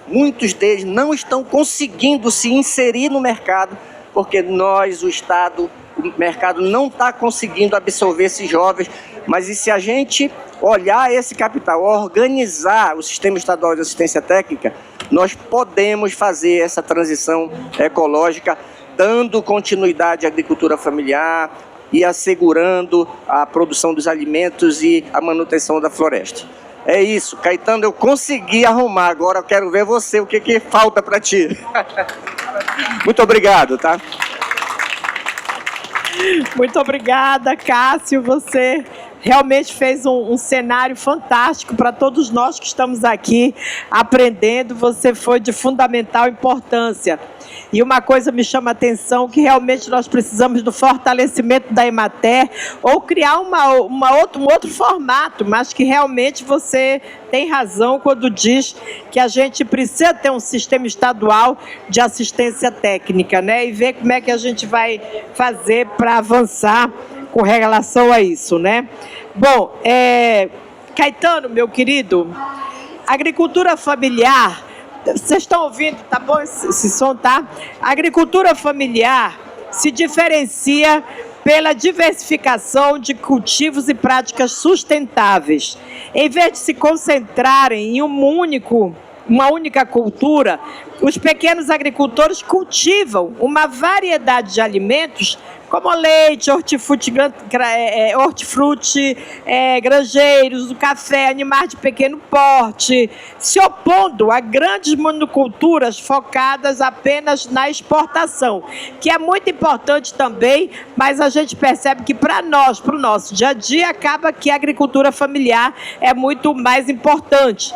Muitos deles não estão conseguindo se inserir no mercado, porque nós, o Estado, o mercado não está conseguindo absorver esses jovens. Mas e se a gente olhar esse capital, organizar o Sistema Estadual de Assistência Técnica, nós podemos fazer essa transição ecológica, dando continuidade à agricultura familiar e assegurando a produção dos alimentos e a manutenção da floresta. É isso, Caetano, eu consegui arrumar, agora eu quero ver você, o que falta para ti. Muito obrigado, tá? Muito obrigada, Cássio, você realmente fez um cenário fantástico para todos nós que estamos aqui aprendendo, você foi de fundamental importância. E uma coisa me chama a atenção, que realmente nós precisamos do fortalecimento da Emater, ou criar um outro formato, mas que realmente você tem razão quando diz que a gente precisa ter um sistema estadual de assistência técnica, né? E ver como é que a gente vai fazer para avançar com relação a isso, né? Bom, Caetano, meu querido, agricultura familiar, vocês estão ouvindo, tá bom esse som, tá? A agricultura familiar se diferencia pela diversificação de cultivos e práticas sustentáveis. Em vez de se concentrarem em uma única cultura, os pequenos agricultores cultivam uma variedade de alimentos como leite, hortifruti, granjeiros, o café, animais de pequeno porte, se opondo a grandes monoculturas focadas apenas na exportação, que é muito importante também, mas a gente percebe que para nós, para o nosso dia a dia, acaba que a agricultura familiar é muito mais importante.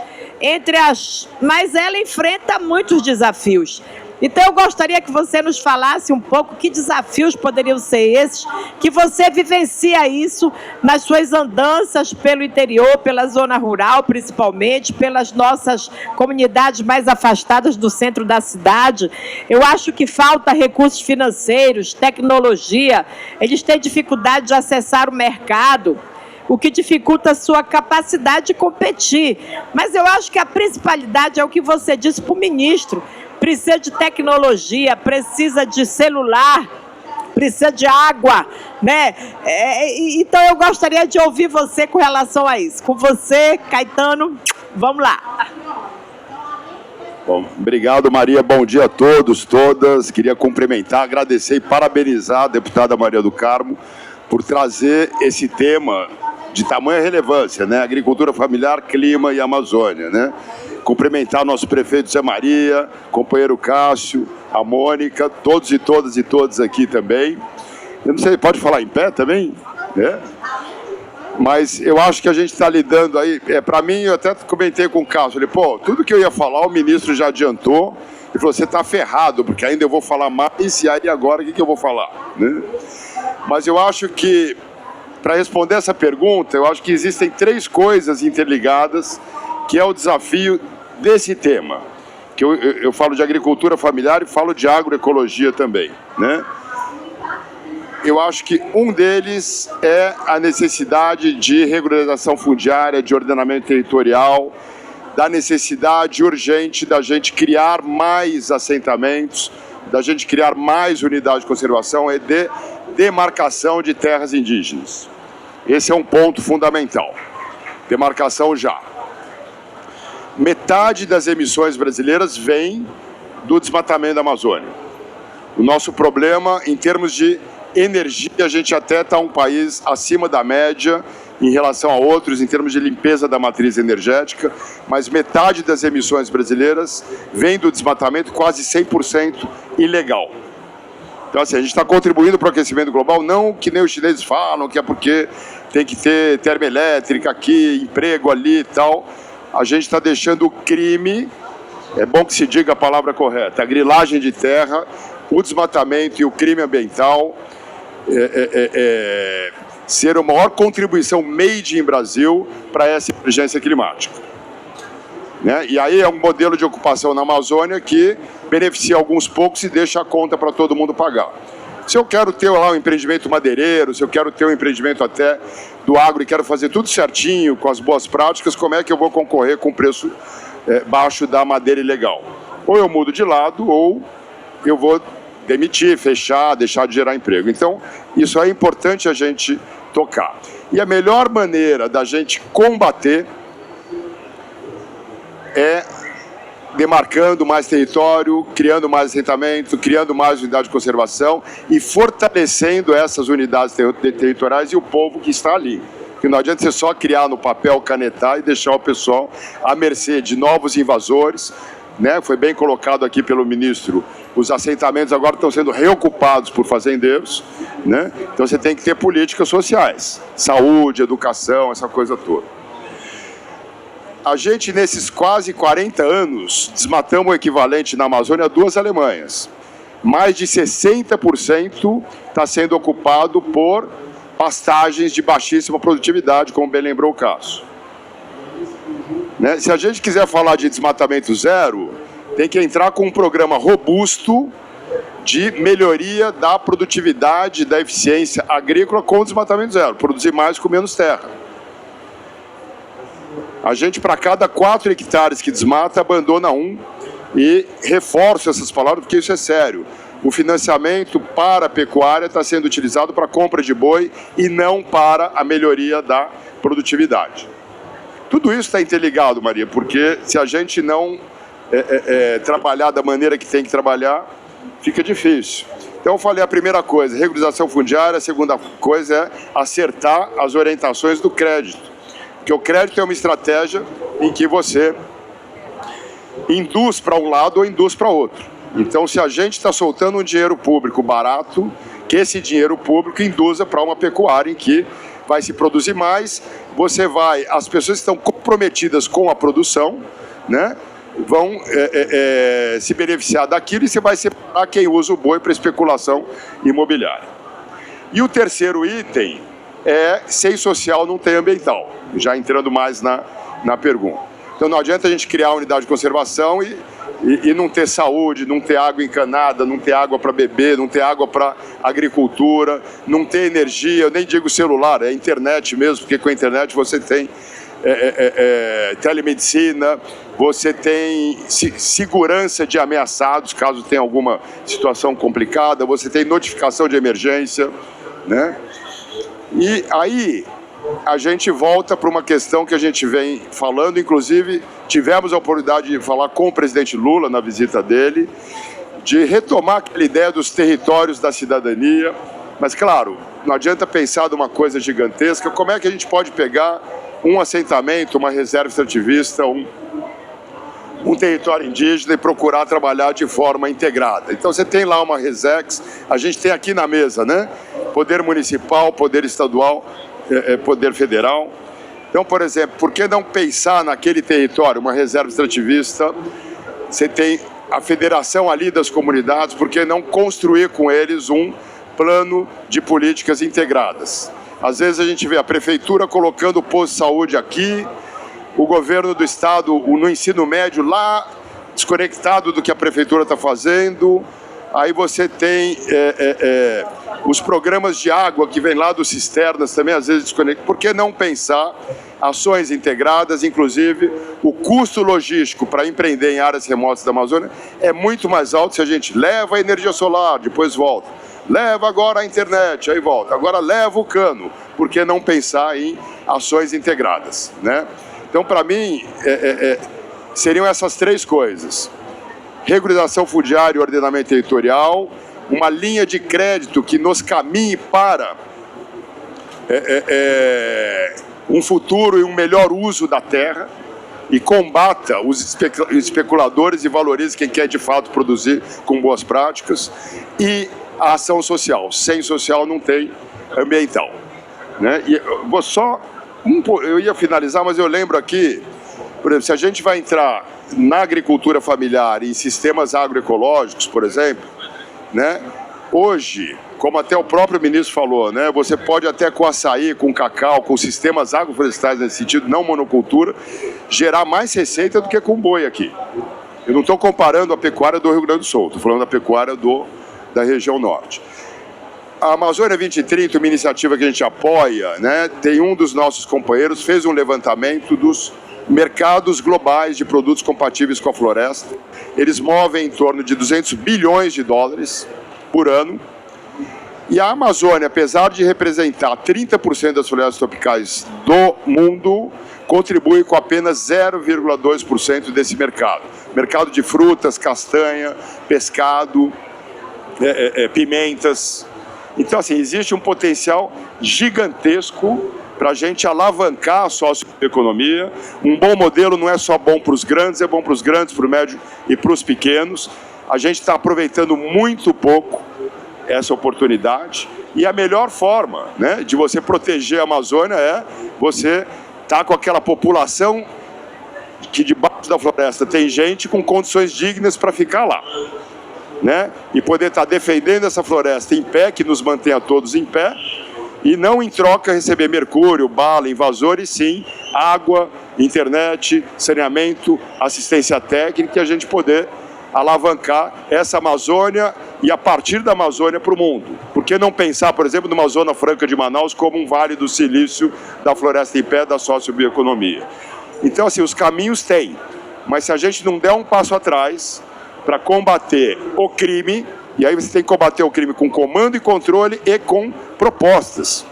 Mas ela enfrenta muitos desafios. Então, eu gostaria que você nos falasse um pouco que desafios poderiam ser esses, que você vivencia isso nas suas andanças pelo interior, pela zona rural, principalmente, pelas nossas comunidades mais afastadas do centro da cidade. Eu acho que falta recursos financeiros, tecnologia, eles têm dificuldade de acessar o mercado, o que dificulta a sua capacidade de competir. Mas eu acho que a principalidade é o que você disse para o ministro: precisa de tecnologia, precisa de celular, precisa de água, né? Então eu gostaria de ouvir você com relação a isso. Com você, Caetano, vamos lá. Bom, obrigado, Maria. Bom dia a todos, todas. Queria cumprimentar, agradecer e parabenizar a deputada Maria do Carmo por trazer esse tema de tamanha relevância, né? Agricultura familiar, clima e Amazônia, né? Cumprimentar nosso prefeito Zé Maria, companheiro Cássio, a Mônica, todos e todas e todos aqui também. Eu não sei, pode falar em pé também? Mas eu acho que a gente está lidando aí, para mim, eu até comentei com o Cássio, falei, pô, tudo que eu ia falar, o ministro já adiantou, e falou, você está ferrado, porque ainda eu vou falar mais, e aí agora o que eu vou falar? Né? Mas eu acho que, para responder essa pergunta, eu acho que existem 3 coisas interligadas, que é o desafio desse tema, que eu falo de agricultura familiar e falo de agroecologia também, né? Eu acho que um deles é a necessidade de regularização fundiária, de ordenamento territorial, da necessidade urgente da gente criar mais assentamentos, da gente criar mais unidades de conservação e de demarcação de terras indígenas. Esse é um ponto fundamental. Demarcação já. Metade das emissões brasileiras vem do desmatamento da Amazônia. O nosso problema, em termos de energia, a gente até está um país acima da média em relação a outros, em termos de limpeza da matriz energética, mas metade das emissões brasileiras vem do desmatamento, quase 100% ilegal. Então, assim, a gente está contribuindo para o aquecimento global, não que nem os chineses falam, que é porque tem que ter termoelétrica aqui, emprego ali e tal. A gente está deixando o crime, é bom que se diga a palavra correta, a grilagem de terra, o desmatamento e o crime ambiental ser a maior contribuição made in Brasil para essa emergência climática. Né? E aí é um modelo de ocupação na Amazônia que beneficia alguns poucos e deixa a conta para todo mundo pagar. Se eu quero ter lá um empreendimento madeireiro, se eu quero ter um empreendimento até do agro e quero fazer tudo certinho, com as boas práticas, como é que eu vou concorrer com o preço baixo da madeira ilegal? Ou eu mudo de lado, ou eu vou demitir, fechar, deixar de gerar emprego. Então, isso é importante a gente tocar. E a melhor maneira da gente combater é demarcando mais território, criando mais assentamento, criando mais unidade de conservação e fortalecendo essas unidades territoriais e o povo que está ali. Porque não adianta você só criar no papel, canetar e deixar o pessoal à mercê de novos invasores, né? Foi bem colocado aqui pelo ministro, os assentamentos agora estão sendo reocupados por fazendeiros, né? Então você tem que ter políticas sociais, saúde, educação, essa coisa toda. A gente, nesses quase 40 anos, desmatamos o equivalente na Amazônia a 2 Alemanhas. Mais de 60% está sendo ocupado por pastagens de baixíssima produtividade, como bem lembrou o Cássio. Né? Se a gente quiser falar de desmatamento zero, tem que entrar com um programa robusto de melhoria da produtividade, da eficiência agrícola com desmatamento zero, produzir mais com menos terra. A gente, para cada 4 hectares que desmata, abandona 1 e reforço essas palavras porque isso é sério. O financiamento para a pecuária está sendo utilizado para a compra de boi e não para a melhoria da produtividade. Tudo isso está interligado, Maria, porque se a gente não trabalhar da maneira que tem que trabalhar, fica difícil. Então, eu falei a primeira coisa, regularização fundiária, a segunda coisa é acertar as orientações do crédito. Porque o crédito é uma estratégia em que você induz para um lado ou induz para outro. Então, se a gente está soltando um dinheiro público barato, que esse dinheiro público induza para uma pecuária em que vai se produzir mais, as pessoas que estão comprometidas com a produção, né, vão se beneficiar daquilo e você vai separar quem usa o boi para especulação imobiliária. E o terceiro item sem social não tem ambiental, já entrando mais na pergunta. Então não adianta a gente criar uma unidade de conservação e não ter saúde, não ter água encanada, não ter água para beber, não ter água para agricultura, não ter energia, eu nem digo celular, é internet mesmo, porque com a internet você tem telemedicina, você tem segurança de ameaçados, caso tenha alguma situação complicada, você tem notificação de emergência, né? E aí a gente volta para uma questão que a gente vem falando, inclusive tivemos a oportunidade de falar com o presidente Lula na visita dele, de retomar aquela ideia dos territórios da cidadania, mas claro, não adianta pensar numa coisa gigantesca, como é que a gente pode pegar um assentamento, uma reserva extrativista, um território indígena e procurar trabalhar de forma integrada. Então você tem lá uma Resex, a gente tem aqui na mesa, né? Poder municipal, poder estadual, poder federal. Então, por exemplo, por que não pensar naquele território, uma reserva extrativista? Você tem a federação ali das comunidades, por que não construir com eles um plano de políticas integradas? Às vezes a gente vê a prefeitura colocando o posto de saúde aqui, o governo do estado no ensino médio lá, desconectado do que a prefeitura está fazendo. Aí você tem os programas de água que vêm lá dos cisternas também, às vezes desconectados. Por que não pensar ações integradas? Inclusive, o custo logístico para empreender em áreas remotas da Amazônia é muito mais alto se a gente leva a energia solar, depois volta. Leva agora a internet, aí volta. Agora leva o cano. Por que não pensar em ações integradas, né? Então, para mim, seriam essas 3 coisas. Regularização fundiária e ordenamento territorial, uma linha de crédito que nos caminhe para um futuro e um melhor uso da terra e combata os especuladores e valorize quem quer de fato produzir com boas práticas, e a ação social. Sem social não tem ambiental, né? E eu ia finalizar, mas eu lembro aqui, por exemplo, se a gente vai entrar na agricultura familiar e em sistemas agroecológicos, por exemplo, né? Hoje, como até o próprio ministro falou, né? Você pode até com açaí, com cacau, com sistemas agroflorestais nesse sentido, não monocultura, gerar mais receita do que com boi aqui. Eu não estou comparando a pecuária do Rio Grande do Sul, estou falando da pecuária da região norte. A Amazônia 2030, uma iniciativa que a gente apoia, né? Tem um dos nossos companheiros, fez um levantamento dos mercados globais de produtos compatíveis com a floresta. Eles movem em torno de 200 bilhões de dólares por ano. E a Amazônia, apesar de representar 30% das florestas tropicais do mundo, contribui com apenas 0,2% desse mercado. Mercado de frutas, castanha, pescado, pimentas. Então, assim, existe um potencial gigantesco para a gente alavancar a socioeconomia. Um bom modelo não é só bom para os grandes, é bom para os grandes, para o médio e para os pequenos. A gente está aproveitando muito pouco essa oportunidade. E a melhor forma, né, de você proteger a Amazônia é você estar com aquela população que debaixo da floresta tem gente com condições dignas para ficar lá, né? E poder estar defendendo essa floresta em pé, que nos mantenha todos em pé, e não em troca receber mercúrio, bala, invasor, e sim água, internet, saneamento, assistência técnica, e a gente poder alavancar essa Amazônia e a partir da Amazônia para o mundo. Por que não pensar, por exemplo, numa Zona Franca de Manaus como um vale do silício da floresta em pé da sociobioeconomia? Então, assim, os caminhos tem, mas se a gente não der um passo atrás para combater o crime, e aí você tem que combater o crime com comando e controle e com propostas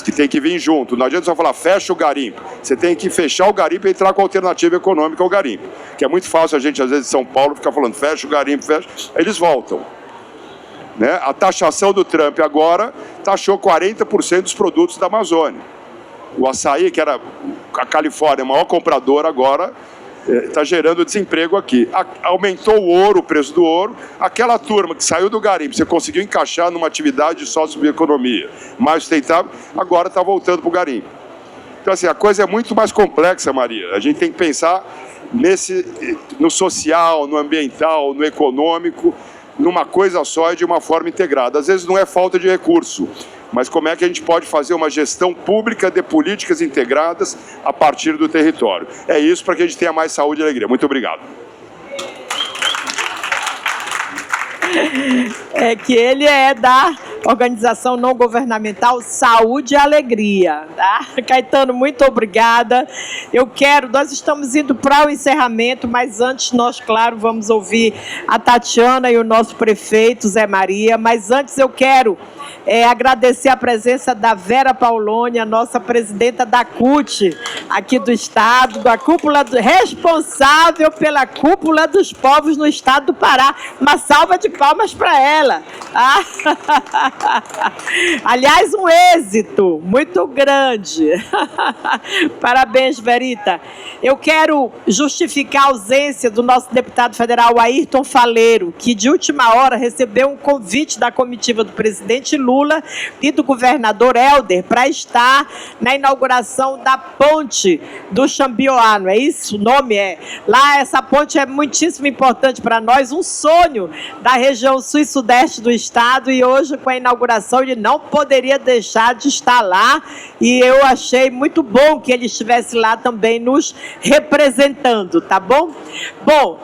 que tem que vir junto. Não adianta só falar, fecha o garimpo. Você tem que fechar o garimpo e entrar com alternativa econômica ao garimpo. Que é muito fácil a gente, às vezes, em São Paulo, ficar falando, fecha o garimpo, fecha. Aí eles voltam. Né? A taxação do Trump agora taxou 40% dos produtos da Amazônia. O açaí, que era a Califórnia, a maior compradora agora, está gerando desemprego aqui. Aumentou o ouro, o preço do ouro. Aquela turma que saiu do garimpo, você conseguiu encaixar numa atividade de socioeconomia mais sustentável, agora está voltando para o garimpo. Então, assim, a coisa é muito mais complexa, Maria. A gente tem que pensar no social, no ambiental, no econômico, numa coisa só e de uma forma integrada. Às vezes não é falta de recurso, mas como é que a gente pode fazer uma gestão pública de políticas integradas a partir do território. É isso para que a gente tenha mais saúde e alegria. Muito obrigado. É que ele é da organização não governamental Saúde e Alegria, tá? Caetano, muito obrigada. Nós estamos indo para o encerramento, mas antes nós, claro, vamos ouvir a Tatiana e o nosso prefeito, Zé Maria, mas antes eu quero agradecer a presença da Vera Paulônia, nossa presidenta da CUT, aqui do Estado, da cúpula responsável pela cúpula dos povos no Estado do Pará. Uma salva de palmas para ela. Aliás, um êxito muito grande. Parabéns, Verita. Eu quero justificar a ausência do nosso deputado federal Ayrton Faleiro, que de última hora recebeu um convite da comitiva do presidente Lula e do governador Helder para estar na inauguração da ponte do Xambioá, não é isso? O nome é. Lá, essa ponte é muitíssimo importante para nós, um sonho da região sul e sudeste do estado, e hoje, com a inauguração, ele não poderia deixar de estar lá, e eu achei muito bom que ele estivesse lá também nos representando, tá bom? Bom,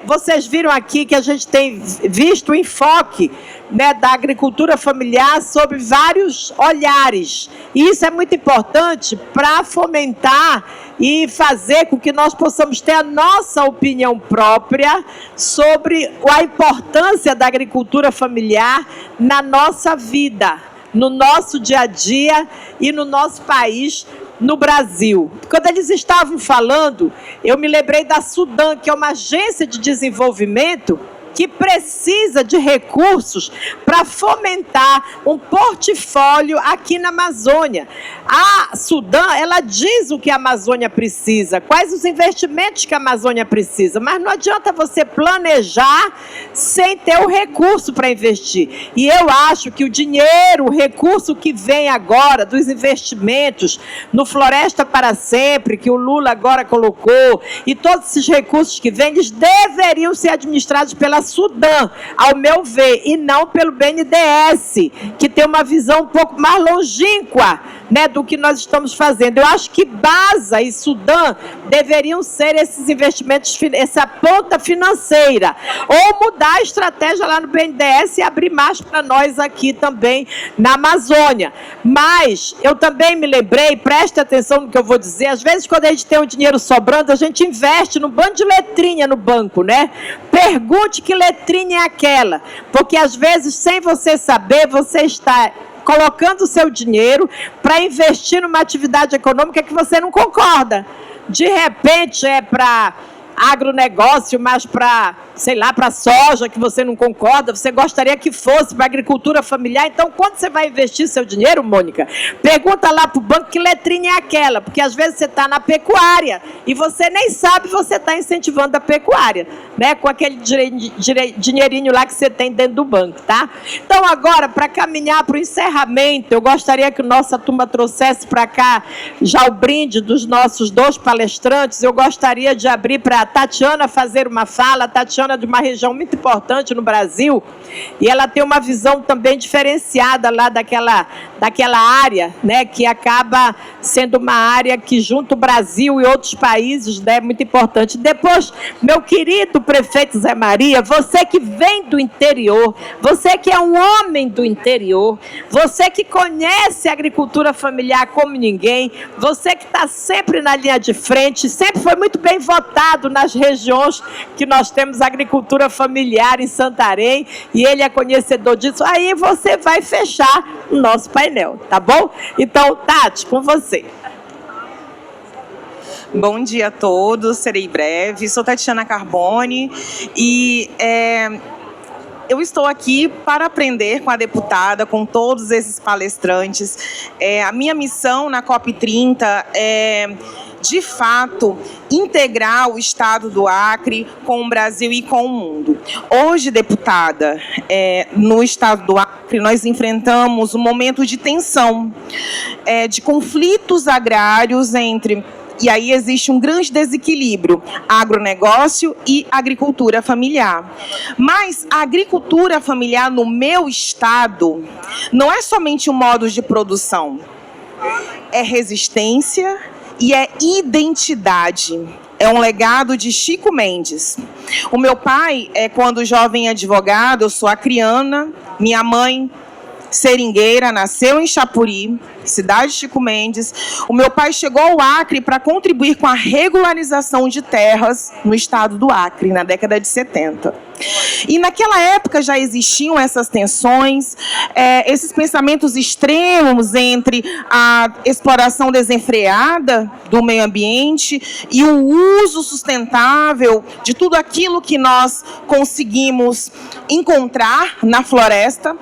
vocês viram aqui que a gente tem visto o enfoque, né, da agricultura familiar sobre vários olhares. E isso é muito importante para fomentar e fazer com que nós possamos ter a nossa opinião própria sobre a importância da agricultura familiar na nossa vida, no nosso dia a dia e no nosso país, no Brasil. Quando eles estavam falando, eu me lembrei da Sudam, que é uma agência de desenvolvimento que precisa de recursos para fomentar um portfólio aqui na Amazônia. A Sudam, ela diz o que a Amazônia precisa, quais os investimentos que a Amazônia precisa, mas não adianta você planejar sem ter o recurso para investir. E eu acho que o dinheiro, o recurso que vem agora dos investimentos no Floresta para Sempre, que o Lula agora colocou, e todos esses recursos que vêm, eles deveriam ser administrados pela pela Sudam, ao meu ver, e não pelo BNDES, que tem uma visão um pouco mais longínqua, né, do que nós estamos fazendo. Eu acho que BASA e Sudam deveriam ser esses investimentos, essa ponta financeira, ou mudar a estratégia lá no BNDES e abrir mais para nós aqui também na Amazônia. Mas eu também me lembrei, preste atenção no que eu vou dizer, às vezes quando a gente tem um dinheiro sobrando, a gente investe num bando de letrinha no banco, né? Pergunte que letrinha é aquela, porque às vezes, sem você saber, você está colocando o seu dinheiro para investir numa atividade econômica que você não concorda. De repente é para agronegócio, mas para, sei lá, para soja, que você não concorda, você gostaria que fosse para agricultura familiar. Então, quando você vai investir seu dinheiro, Mônica, pergunta lá para o banco que letrinha é aquela, porque às vezes você está na pecuária e você nem sabe você está incentivando a pecuária, né, com aquele dinheirinho lá que você tem dentro do banco, tá? Então, agora, para caminhar para o encerramento, eu gostaria que nossa turma trouxesse para cá já o brinde dos nossos 2 palestrantes. Eu gostaria de abrir para a Tatiana fazer uma fala. A Tatiana é de uma região muito importante no Brasil e ela tem uma visão também diferenciada lá daquela área, né, que acaba sendo uma área que junto o Brasil e outros países, né, é muito importante. Depois, meu querido prefeito Zé Maria, você que vem do interior, você que é um homem do interior, você que conhece a agricultura familiar como ninguém, você que está sempre na linha de frente, sempre foi muito bem votado nas regiões que nós temos agricultura familiar em Santarém, e ele é conhecedor disso. Aí você vai fechar o nosso painel, tá bom? Então, Tati, com você. Bom dia a todos, serei breve. Sou Tatiana Carboni e eu estou aqui para aprender com a deputada, com todos esses palestrantes. A minha missão na COP30 é, de fato, integrar o Estado do Acre com o Brasil e com o mundo. Hoje, deputada, no Estado do Acre, nós enfrentamos um momento de tensão, de conflitos agrários entre... E aí existe um grande desequilíbrio, agronegócio e agricultura familiar. Mas a agricultura familiar no meu estado não é somente um modo de produção, é resistência e é identidade. É um legado de Chico Mendes. O meu pai, quando jovem advogado, eu sou acriana, minha mãe, seringueira, nasceu em Chapuri, cidade de Chico Mendes. O meu pai chegou ao Acre para contribuir com a regularização de terras no estado do Acre, na década de 70. E naquela época já existiam essas tensões, esses pensamentos extremos entre a exploração desenfreada do meio ambiente e o uso sustentável de tudo aquilo que nós conseguimos encontrar na floresta.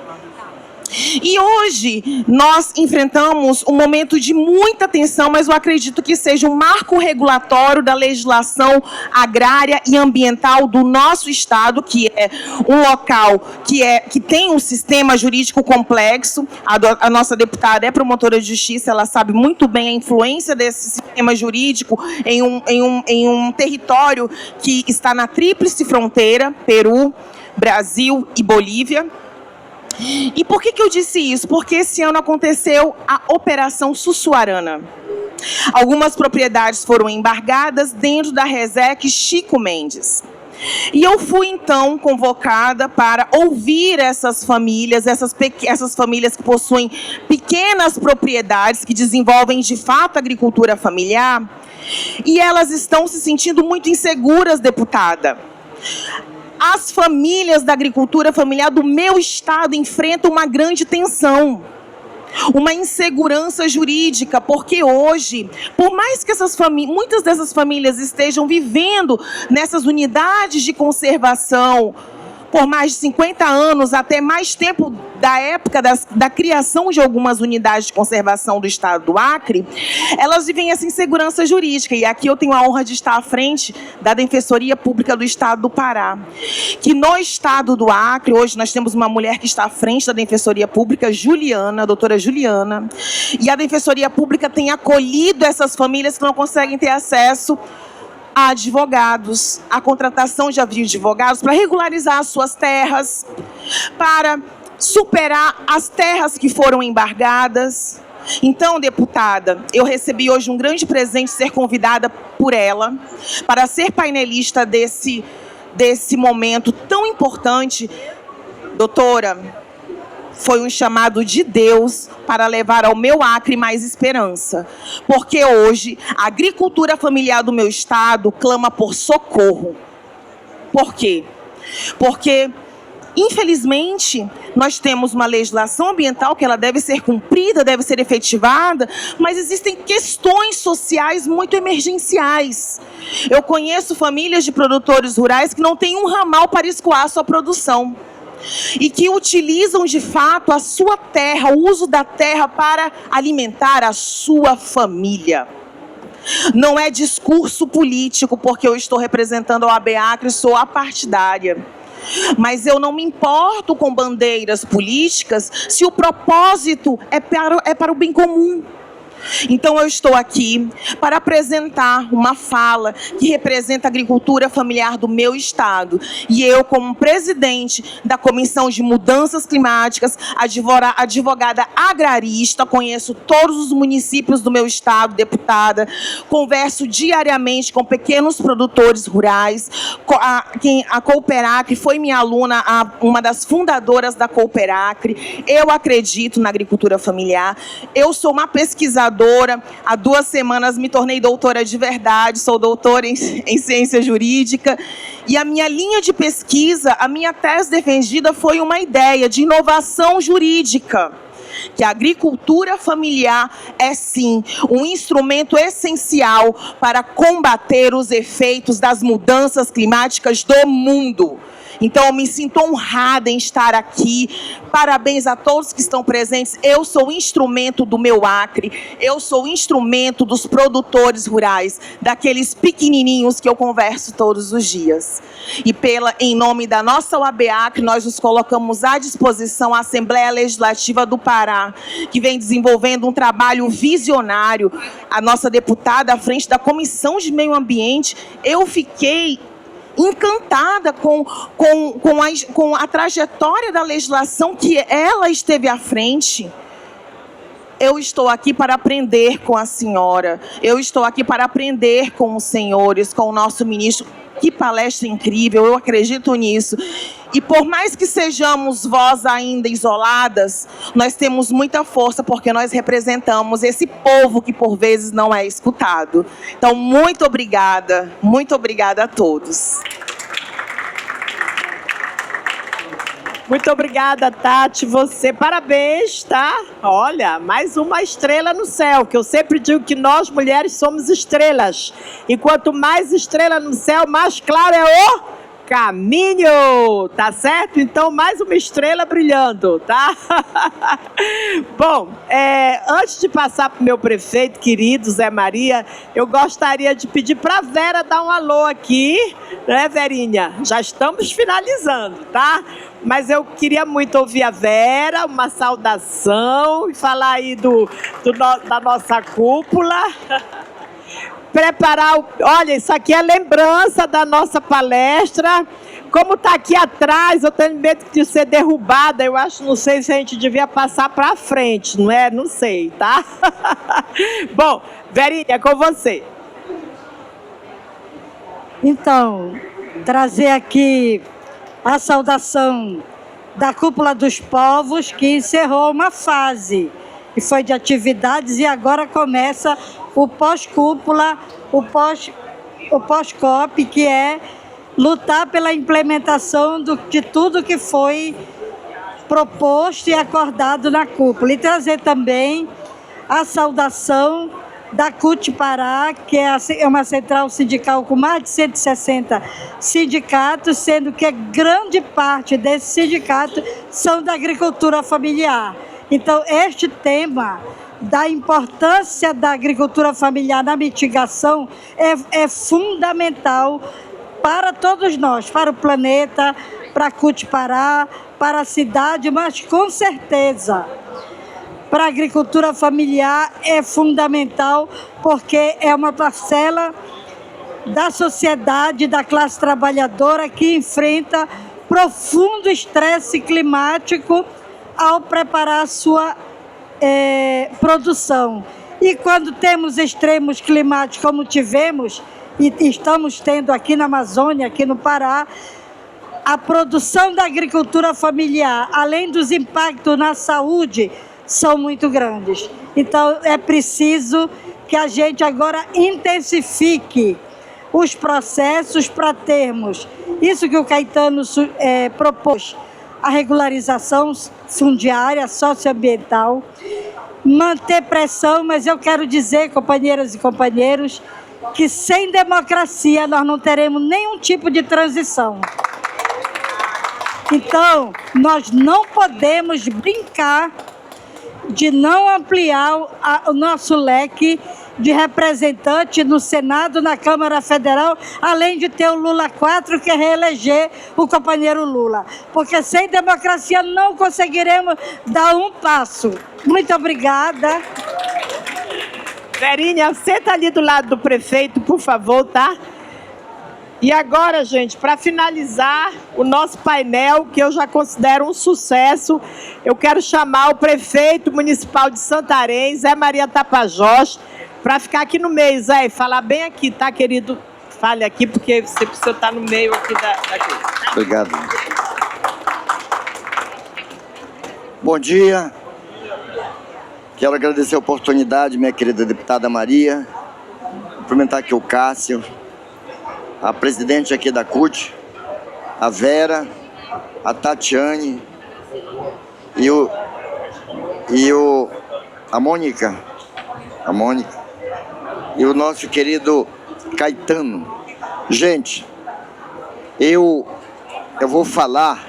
E hoje nós enfrentamos um momento de muita tensão, mas eu acredito que seja um marco regulatório da legislação agrária e ambiental do nosso estado, que é um local que tem um sistema jurídico complexo. A nossa deputada é promotora de justiça, ela sabe muito bem a influência desse sistema jurídico em um território que está na tríplice fronteira, Peru, Brasil e Bolívia. E por que eu disse isso? Porque esse ano aconteceu a Operação Sussuarana. Algumas propriedades foram embargadas dentro da RESEC Chico Mendes. E eu fui, então, convocada para ouvir essas famílias que possuem pequenas propriedades, que desenvolvem, de fato, agricultura familiar, e elas estão se sentindo muito inseguras, deputada. As famílias da agricultura familiar do meu estado enfrentam uma grande tensão, uma insegurança jurídica, porque hoje, por mais que muitas dessas famílias estejam vivendo nessas unidades de conservação por mais de 50 anos, até mais tempo da época da criação de algumas unidades de conservação do estado do Acre, elas vivem essa insegurança jurídica. E aqui eu tenho a honra de estar à frente da Defensoria Pública do Estado do Pará. Que no estado do Acre, hoje nós temos uma mulher que está à frente da Defensoria Pública, Juliana, a doutora Juliana, e a Defensoria Pública tem acolhido essas famílias que não conseguem ter acesso a advogados, a contratação de advogados para regularizar as suas terras, para superar as terras que foram embargadas. Então, deputada, eu recebi hoje um grande presente, ser convidada por ela para ser painelista desse momento tão importante. Doutora, foi um chamado de Deus para levar ao meu Acre mais esperança, porque hoje a agricultura familiar do meu estado clama por socorro. Por quê? Porque, infelizmente, nós temos uma legislação ambiental que ela deve ser cumprida, deve ser efetivada, mas existem questões sociais muito emergenciais. Eu conheço famílias de produtores rurais que não têm um ramal para escoar a sua produção e que utilizam, de fato, a sua terra, o uso da terra para alimentar a sua família. Não é discurso político, porque eu estou representando a OAB Acre, sou apartidária. Mas eu não me importo com bandeiras políticas se o propósito é para o bem comum. Então eu estou aqui para apresentar uma fala que representa a agricultura familiar do meu estado. E eu, como presidente da Comissão de Mudanças Climáticas, advogada agrarista, conheço todos os municípios do meu estado, deputada, converso diariamente com pequenos produtores rurais. A Cooperacre foi minha aluna, uma das fundadoras da Cooperacre. Eu acredito na agricultura familiar. Eu sou uma pesquisadora. Há 2 semanas me tornei doutora de verdade, sou doutora em ciência jurídica. E a minha linha de pesquisa, a minha tese defendida foi uma ideia de inovação jurídica. Que a agricultura familiar é, sim, um instrumento essencial para combater os efeitos das mudanças climáticas do mundo. Então, eu me sinto honrada em estar aqui. Parabéns a todos que estão presentes. Eu sou instrumento do meu Acre, eu sou instrumento dos produtores rurais, daqueles pequenininhos que eu converso todos os dias. E em nome da nossa OAB Acre, nós nos colocamos à disposição à Assembleia Legislativa do Pará, que vem desenvolvendo um trabalho visionário. A nossa deputada à frente da Comissão de Meio Ambiente, eu fiquei encantada com a trajetória da legislação que ela esteve à frente. Eu estou aqui para aprender com a senhora, eu estou aqui para aprender com os senhores, com o nosso ministro. Que palestra incrível, eu acredito nisso. E por mais que sejamos vós ainda isoladas, nós temos muita força, porque nós representamos esse povo que por vezes não é escutado. Então, muito obrigada a todos. Muito obrigada, Tati, você, parabéns, tá? Olha, mais uma estrela no céu, que eu sempre digo que nós, mulheres, somos estrelas. E quanto mais estrela no céu, mais claro é o caminho, tá certo? Então, mais uma estrela brilhando, tá? Bom, antes de passar para o meu prefeito querido, Zé Maria, eu gostaria de pedir para a Vera dar um alô aqui, né, Verinha? Já estamos finalizando, tá? Mas eu queria muito ouvir a Vera, uma saudação, e falar aí da nossa cúpula. Preparar, olha, isso aqui é lembrança da nossa palestra. Como está aqui atrás, eu tenho medo de ser derrubada. Eu acho, não sei se a gente devia passar para frente, não é? Não sei, tá? Bom, Verinha, é com você. Então, trazer aqui a saudação da Cúpula dos Povos, que encerrou uma fase, que foi de atividades, e agora começa o pós-cúpula, o pós-COP, que é lutar pela implementação de tudo que foi proposto e acordado na cúpula. E trazer também a saudação da CUT Pará, que é uma central sindical com mais de 160 sindicatos, sendo que grande parte desses sindicatos são da agricultura familiar. Então, este tema da importância da agricultura familiar na mitigação é fundamental para todos nós, para o planeta, para a CUT Pará, para a cidade, mas com certeza para a agricultura familiar é fundamental, porque é uma parcela da sociedade, da classe trabalhadora que enfrenta profundo estresse climático ao preparar a sua produção. E quando temos extremos climáticos como tivemos e estamos tendo aqui na Amazônia, aqui no Pará, a produção da agricultura familiar, além dos impactos na saúde, são muito grandes. Então, é preciso que a gente agora intensifique os processos para termos isso que o Caetano propôs, a regularização fundiária, socioambiental, manter pressão, mas eu quero dizer, companheiras e companheiros, que sem democracia nós não teremos nenhum tipo de transição. Então, nós não podemos brincar de não ampliar o nosso leque de representantes no Senado, na Câmara Federal, além de ter o Lula 4, que é reeleger o companheiro Lula. Porque sem democracia não conseguiremos dar um passo. Muito obrigada. Verinha, senta ali do lado do prefeito, por favor, tá? E agora, gente, para finalizar o nosso painel, que eu já considero um sucesso, eu quero chamar o prefeito municipal de Santarém, Zé Maria Tapajós, para ficar aqui no meio, Zé, e falar bem aqui, tá, querido? Fale aqui, porque você precisa estar no meio aqui daqui. Obrigado. Bom dia. Quero agradecer a oportunidade, minha querida deputada Maria, cumprimentar aqui o Cássio, a presidente aqui da CUT, a Vera, a Tatiane a Mônica e o nosso querido Caetano. Gente, eu vou falar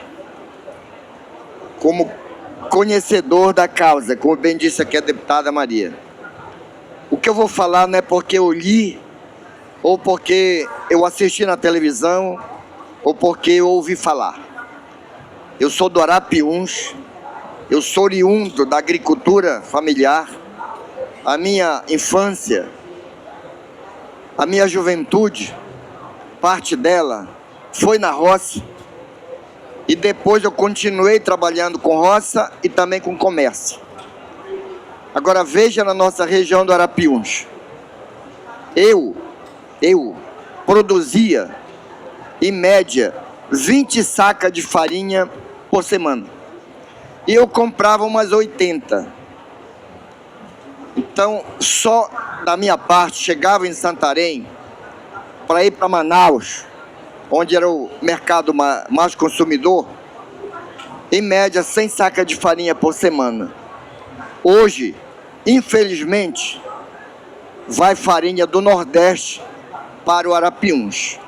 como conhecedor da causa, como bem disse aqui a deputada Maria. O que eu vou falar não é porque eu li, ou porque eu assisti na televisão, ou porque eu ouvi falar. Eu sou do Arapiuns, eu sou oriundo da agricultura familiar. A minha infância, a minha juventude, parte dela foi na roça. E depois eu continuei trabalhando com roça e também com comércio. Agora veja na nossa região do Arapiuns. Eu produzia, em média, 20 sacas de farinha por semana. E eu comprava umas 80. Então, só da minha parte, chegava em Santarém, para ir para Manaus, onde era o mercado mais consumidor, em média, 100 sacas de farinha por semana. Hoje, infelizmente, vai farinha do Nordeste para o Arapiuns.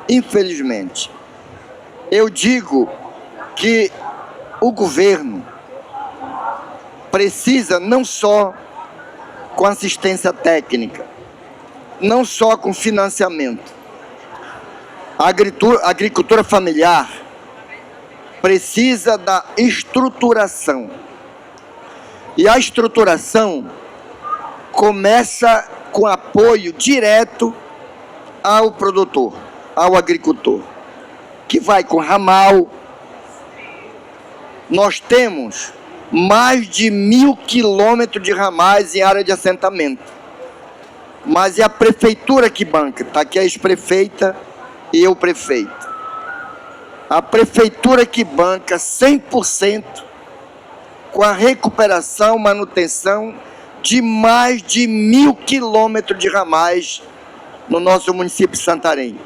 Infelizmente. Eu digo que o governo precisa não só com assistência técnica, não só com financiamento. A agricultura familiar precisa da estruturação. E a estruturação começa com apoio direto ao produtor, ao agricultor, que vai com ramal. Nós temos mais de 1.000 quilômetros de ramais em área de assentamento. Mas é a prefeitura que banca. Está aqui a ex-prefeita e eu prefeito. A prefeitura que banca 100% com a recuperação, manutenção de mais de 1.000 quilômetros de ramais no nosso município de Santarém.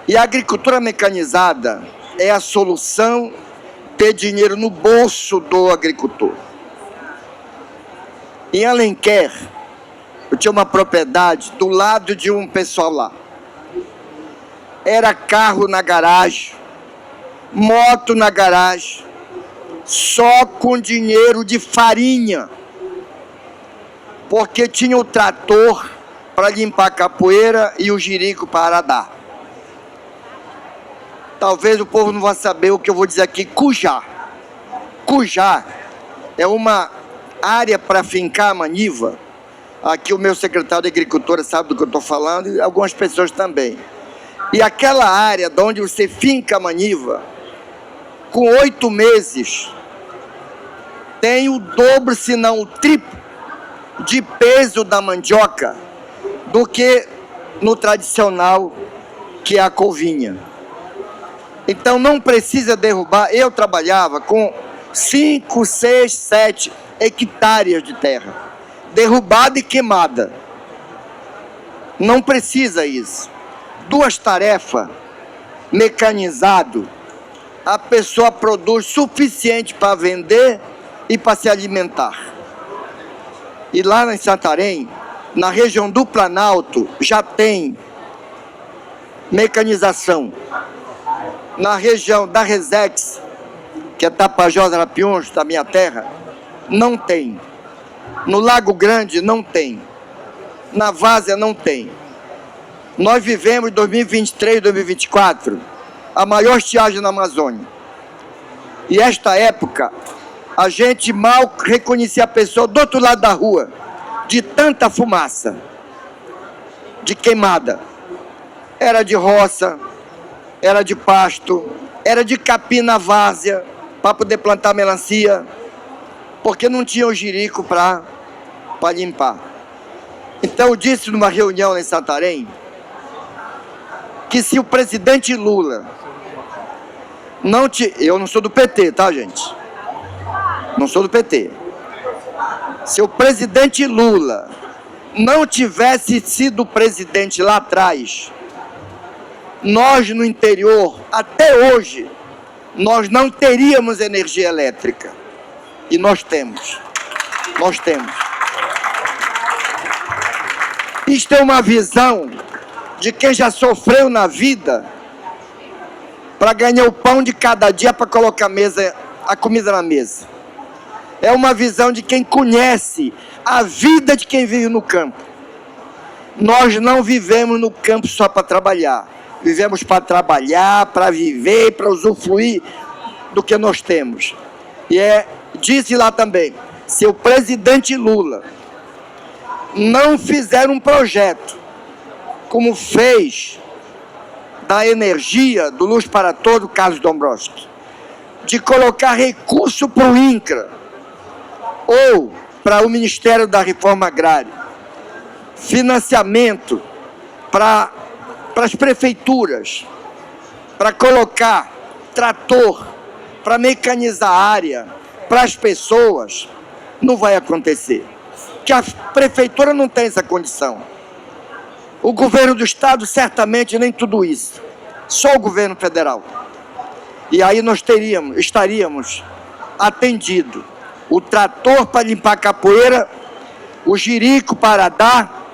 E a agricultura mecanizada é a solução, ter dinheiro no bolso do agricultor. Em Alenquer, eu tinha uma propriedade do lado de um pessoal lá. Era carro na garagem, moto na garagem, só com dinheiro de farinha, porque tinha o trator para limpar a capoeira e o jirico para aradar. Talvez o povo não vá saber o que eu vou dizer aqui, cujá. Cujá é uma área para fincar a maniva, Aqui o meu secretário de Agricultura sabe do que eu estou falando e algumas pessoas também. E aquela área de onde você finca a maniva, com 8 meses, tem o dobro, se não o triplo, de peso da mandioca do que no tradicional, que é a couvinha. Então não precisa derrubar. Eu trabalhava com 5, 6, 7 hectares de terra, derrubada e queimada. Não precisa isso. 2 tarefas, mecanizado, a pessoa produz suficiente para vender e para se alimentar. E lá em Santarém, na região do Planalto, já tem mecanização. Na região da Resex, que é Tapajós, Arapiuns, da minha terra, não tem. No Lago Grande, não tem. Na Várzea, não tem. Nós vivemos em 2023, 2024, a maior estiagem na Amazônia. E esta época, a gente mal reconhecia a pessoa do outro lado da rua, de tanta fumaça, de queimada. Era de roça, era de pasto, era de capim na várzea, para poder plantar melancia, porque não tinha o jirico para limpar. Então eu disse numa reunião em Santarém, que se o presidente Lula não eu não sou do PT, tá, gente? Não sou do PT. Se o presidente Lula não tivesse sido presidente lá atrás, nós no interior, até hoje, nós não teríamos energia elétrica. E nós temos. Nós temos. Isto é uma visão de quem já sofreu na vida para ganhar o pão de cada dia para colocar a comida na mesa. É uma visão de quem conhece a vida de quem vive no campo. Nós não vivemos no campo só para trabalhar. Vivemos para trabalhar, para viver, para usufruir do que nós temos. E disse lá também, se o presidente Lula não fizer um projeto como fez da energia, do Luz para Todo, Carlos Dombrowski, de colocar recurso para o INCRA ou para o Ministério da Reforma Agrária, financiamento para as prefeituras, para colocar trator, para mecanizar a área, para as pessoas, não vai acontecer. Porque a prefeitura não tem essa condição. O governo do estado, certamente, nem tudo isso. Só o governo federal. E aí nós estaríamos atendido. O trator para limpar a capoeira, o jirico para dar,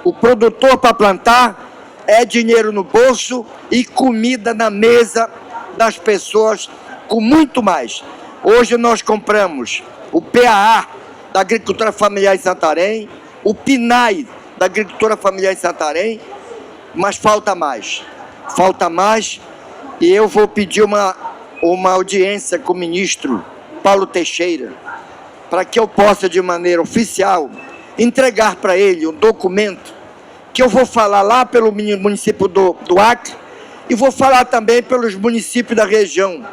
o produtor para plantar, é dinheiro no bolso e comida na mesa das pessoas com muito mais. Hoje nós compramos o PAA da Agricultura Familiar em Santarém, o PNAE da Agricultura Familiar em Santarém, mas falta mais. Falta mais e eu vou pedir uma audiência com o ministro Paulo Teixeira, para que eu possa, de maneira oficial, entregar para ele um documento que eu vou falar lá pelo município do Acre e vou falar também pelos municípios da região.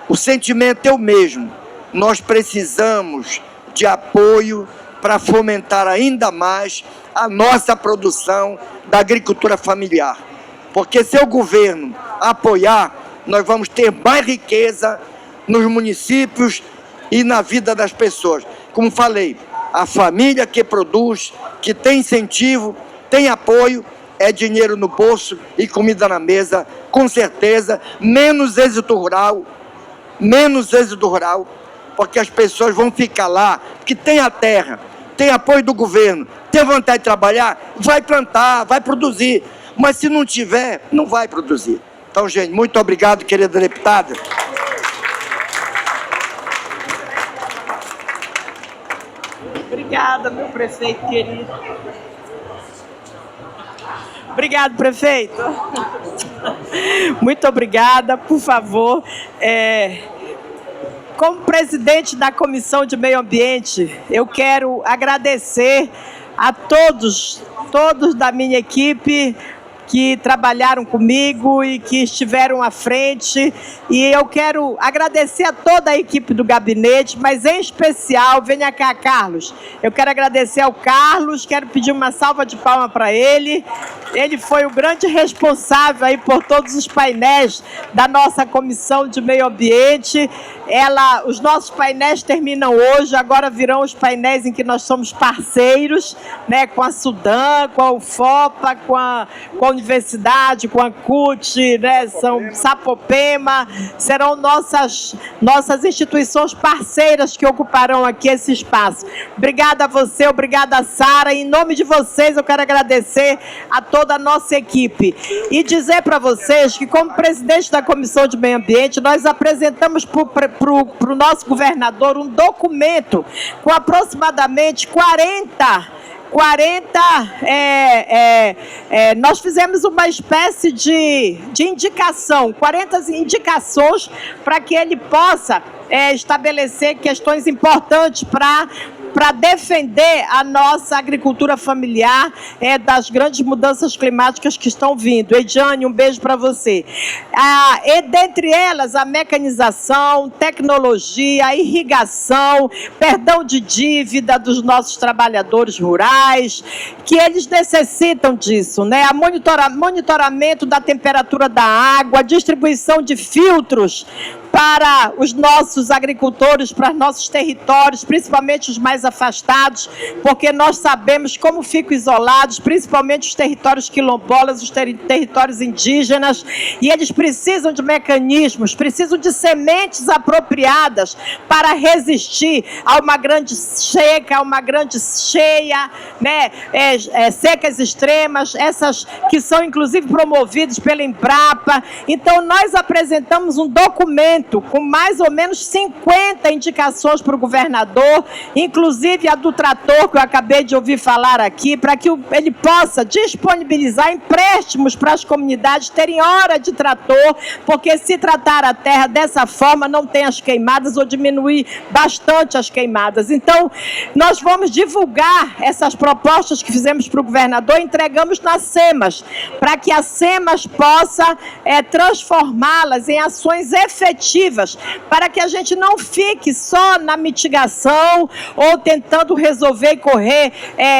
O sentimento é o mesmo. Nós precisamos de apoio para fomentar ainda mais a nossa produção da agricultura familiar. Porque se o governo apoiar, nós vamos ter mais riqueza nos municípios e na vida das pessoas. Como falei, a família que produz, que tem incentivo, tem apoio, é dinheiro no bolso e comida na mesa, com certeza, menos êxito rural, porque as pessoas vão ficar lá, que tem a terra, tem apoio do governo, tem vontade de trabalhar, vai plantar, vai produzir, mas se não tiver, não vai produzir. Então, gente, muito obrigado, querida deputada. Obrigada, meu prefeito querido. Obrigado, prefeito. Muito obrigada, por favor. Como presidente da Comissão de Meio Ambiente, eu quero agradecer a todos da minha equipe que trabalharam comigo e que estiveram à frente. E eu quero agradecer a toda a equipe do gabinete, mas em especial, venha cá, Carlos. Eu quero agradecer ao Carlos, quero pedir uma salva de palmas para ele. Ele foi o grande responsável aí por todos os painéis da nossa Comissão de Meio Ambiente. Os nossos painéis terminam hoje, agora virão os painéis em que nós somos parceiros, né, com a Sudan, com a UFOPA, com a Universidade, com a CUT, né, São Sapopema, serão nossas instituições parceiras que ocuparão aqui esse espaço. Obrigada a você, obrigada a Sara. Em nome de vocês, eu quero agradecer a toda a nossa equipe e dizer para vocês que, como presidente da Comissão de Meio Ambiente, nós apresentamos para o nosso governador um documento com aproximadamente 40 nós fizemos uma espécie de indicação, 40 indicações para que ele possa estabelecer questões importantes para defender a nossa agricultura familiar das grandes mudanças climáticas que estão vindo. Ediane, um beijo para você. E dentre elas, a mecanização, tecnologia, a irrigação, perdão de dívida dos nossos trabalhadores rurais, que eles necessitam disso, né? A monitoramento da temperatura da água, distribuição de filtros para os nossos agricultores, para os nossos territórios, principalmente os mais afastados, porque nós sabemos como ficam isolados, principalmente os territórios quilombolas, os territórios indígenas, e eles precisam de mecanismos, precisam de sementes apropriadas para resistir a uma grande seca, a uma grande cheia, né? Secas extremas, essas que são inclusive promovidas pela Embrapa. Então, nós apresentamos um documento com mais ou menos 50 indicações para o governador, inclusive a do trator, que eu acabei de ouvir falar aqui, para que ele possa disponibilizar empréstimos para as comunidades terem hora de trator, porque se tratar a terra dessa forma, não tem as queimadas ou diminuir bastante as queimadas. Então, nós vamos divulgar essas propostas que fizemos para o governador, entregamos na SEMAS, para que a SEMAS possa transformá-las em ações efetivas, para que a gente não fique só na mitigação ou tentando resolver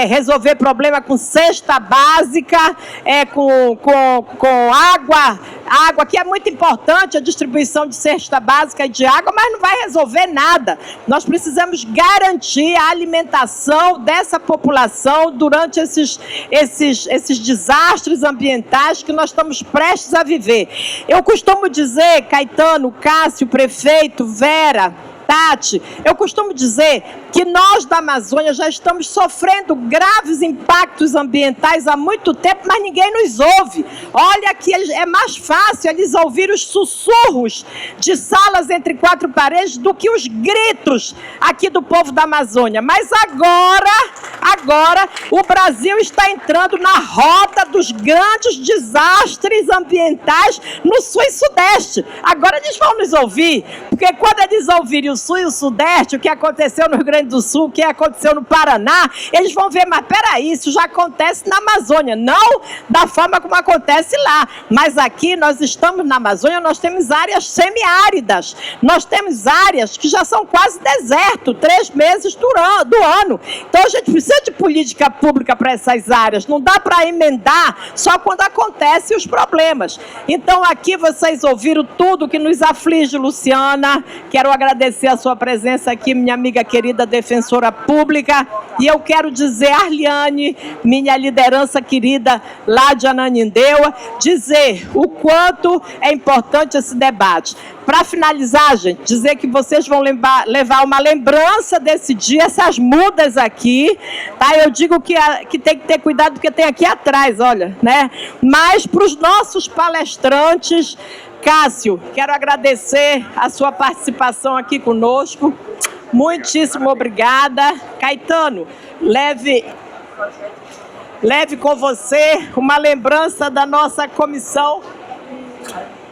resolver problema com cesta básica, com água, que é muito importante, a distribuição de cesta básica e de água, mas não vai resolver nada. Nós precisamos garantir a alimentação dessa população durante esses desastres ambientais que nós estamos prestes a viver. Eu costumo dizer, Caetano, Cássio, prefeito, Vera, Tati, eu costumo dizer que nós da Amazônia já estamos sofrendo graves impactos ambientais há muito tempo, mas ninguém nos ouve. Olha que é mais fácil eles ouvir os sussurros de salas entre quatro paredes do que os gritos aqui do povo da Amazônia. Mas agora o Brasil está entrando na rota dos grandes desastres ambientais no Sul e Sudeste. Agora eles vão nos ouvir, porque quando eles ouvirem o Sul e o Sudeste, o que aconteceu no Rio Grande do Sul, o que aconteceu no Paraná, eles vão ver, mas peraí, isso já acontece na Amazônia, não da forma como acontece lá, mas aqui nós estamos na Amazônia, nós temos áreas semiáridas, nós temos áreas que já são quase deserto, 3 meses do ano, então a gente precisa de política pública para essas áreas, não dá para emendar só quando acontecem os problemas. Então aqui vocês ouviram tudo que nos aflige, Luciana, quero agradecer a sua presença aqui, minha amiga querida defensora pública, e eu quero dizer, Arliane, minha liderança querida lá de Ananindeua, dizer o quanto é importante esse debate. Para finalizar, gente, dizer que vocês vão levar uma lembrança desse dia, essas mudas aqui, tá? Eu digo que tem que ter cuidado porque tem aqui atrás, olha, né? Mas para os nossos palestrantes, Cássio, quero agradecer a sua participação aqui conosco. Muitíssimo obrigada. Caetano, leve com você uma lembrança da nossa comissão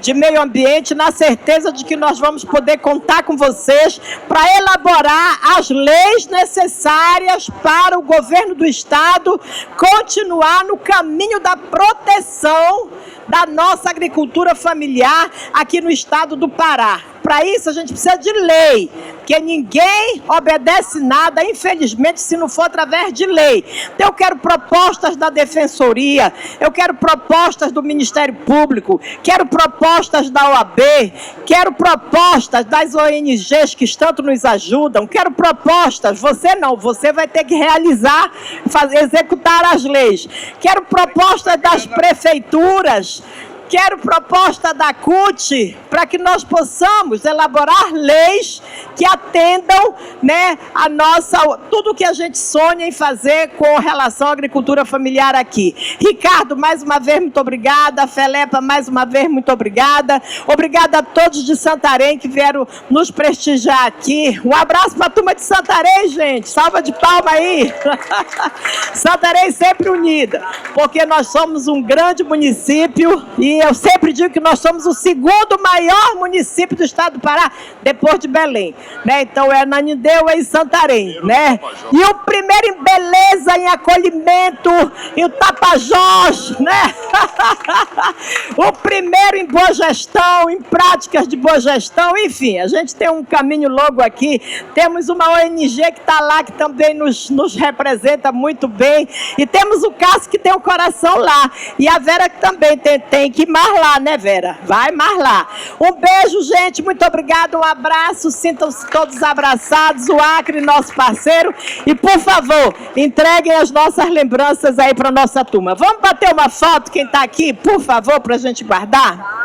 de Meio Ambiente, na certeza de que nós vamos poder contar com vocês para elaborar as leis necessárias para o governo do Estado continuar no caminho da proteção da nossa agricultura familiar aqui no estado do Pará. Para isso, a gente precisa de lei, porque ninguém obedece nada, infelizmente, se não for através de lei. Então, eu quero propostas da Defensoria, eu quero propostas do Ministério Público, quero propostas da OAB, quero propostas das ONGs que tanto nos ajudam, quero propostas, você não, você vai ter que realizar, executar as leis. Quero propostas das prefeituras, quero proposta da CUT para que nós possamos elaborar leis que atendam, né, a nossa, tudo que a gente sonha em fazer com relação à agricultura familiar aqui. Ricardo, mais uma vez, muito obrigada. Felepa, mais uma vez, muito obrigada. Obrigada a todos de Santarém que vieram nos prestigiar aqui. Um abraço para a turma de Santarém, gente. Salva de palma aí. Santarém sempre unida, porque nós somos um grande município e eu sempre digo que nós somos o segundo maior município do estado do Pará, depois de Belém, né? Então é Ananindeua e Santarém, né? E o primeiro em beleza, em acolhimento, e o Tapajós, né? O primeiro em boa gestão, em práticas de boa gestão, enfim, a gente tem um caminho longo aqui, temos uma ONG que está lá, que também nos representa muito bem, e temos o Cássio que tem o coração lá, e a Vera que também tem que ir mais lá, né, Vera? Vai mais lá. Um beijo, gente, muito obrigado, um abraço, sintam-se todos abraçados, o Acre, nosso parceiro, e por favor, entreguem as nossas lembranças aí para nossa turma. Vamos bater uma foto, quem está aqui, por favor, para a gente guardar?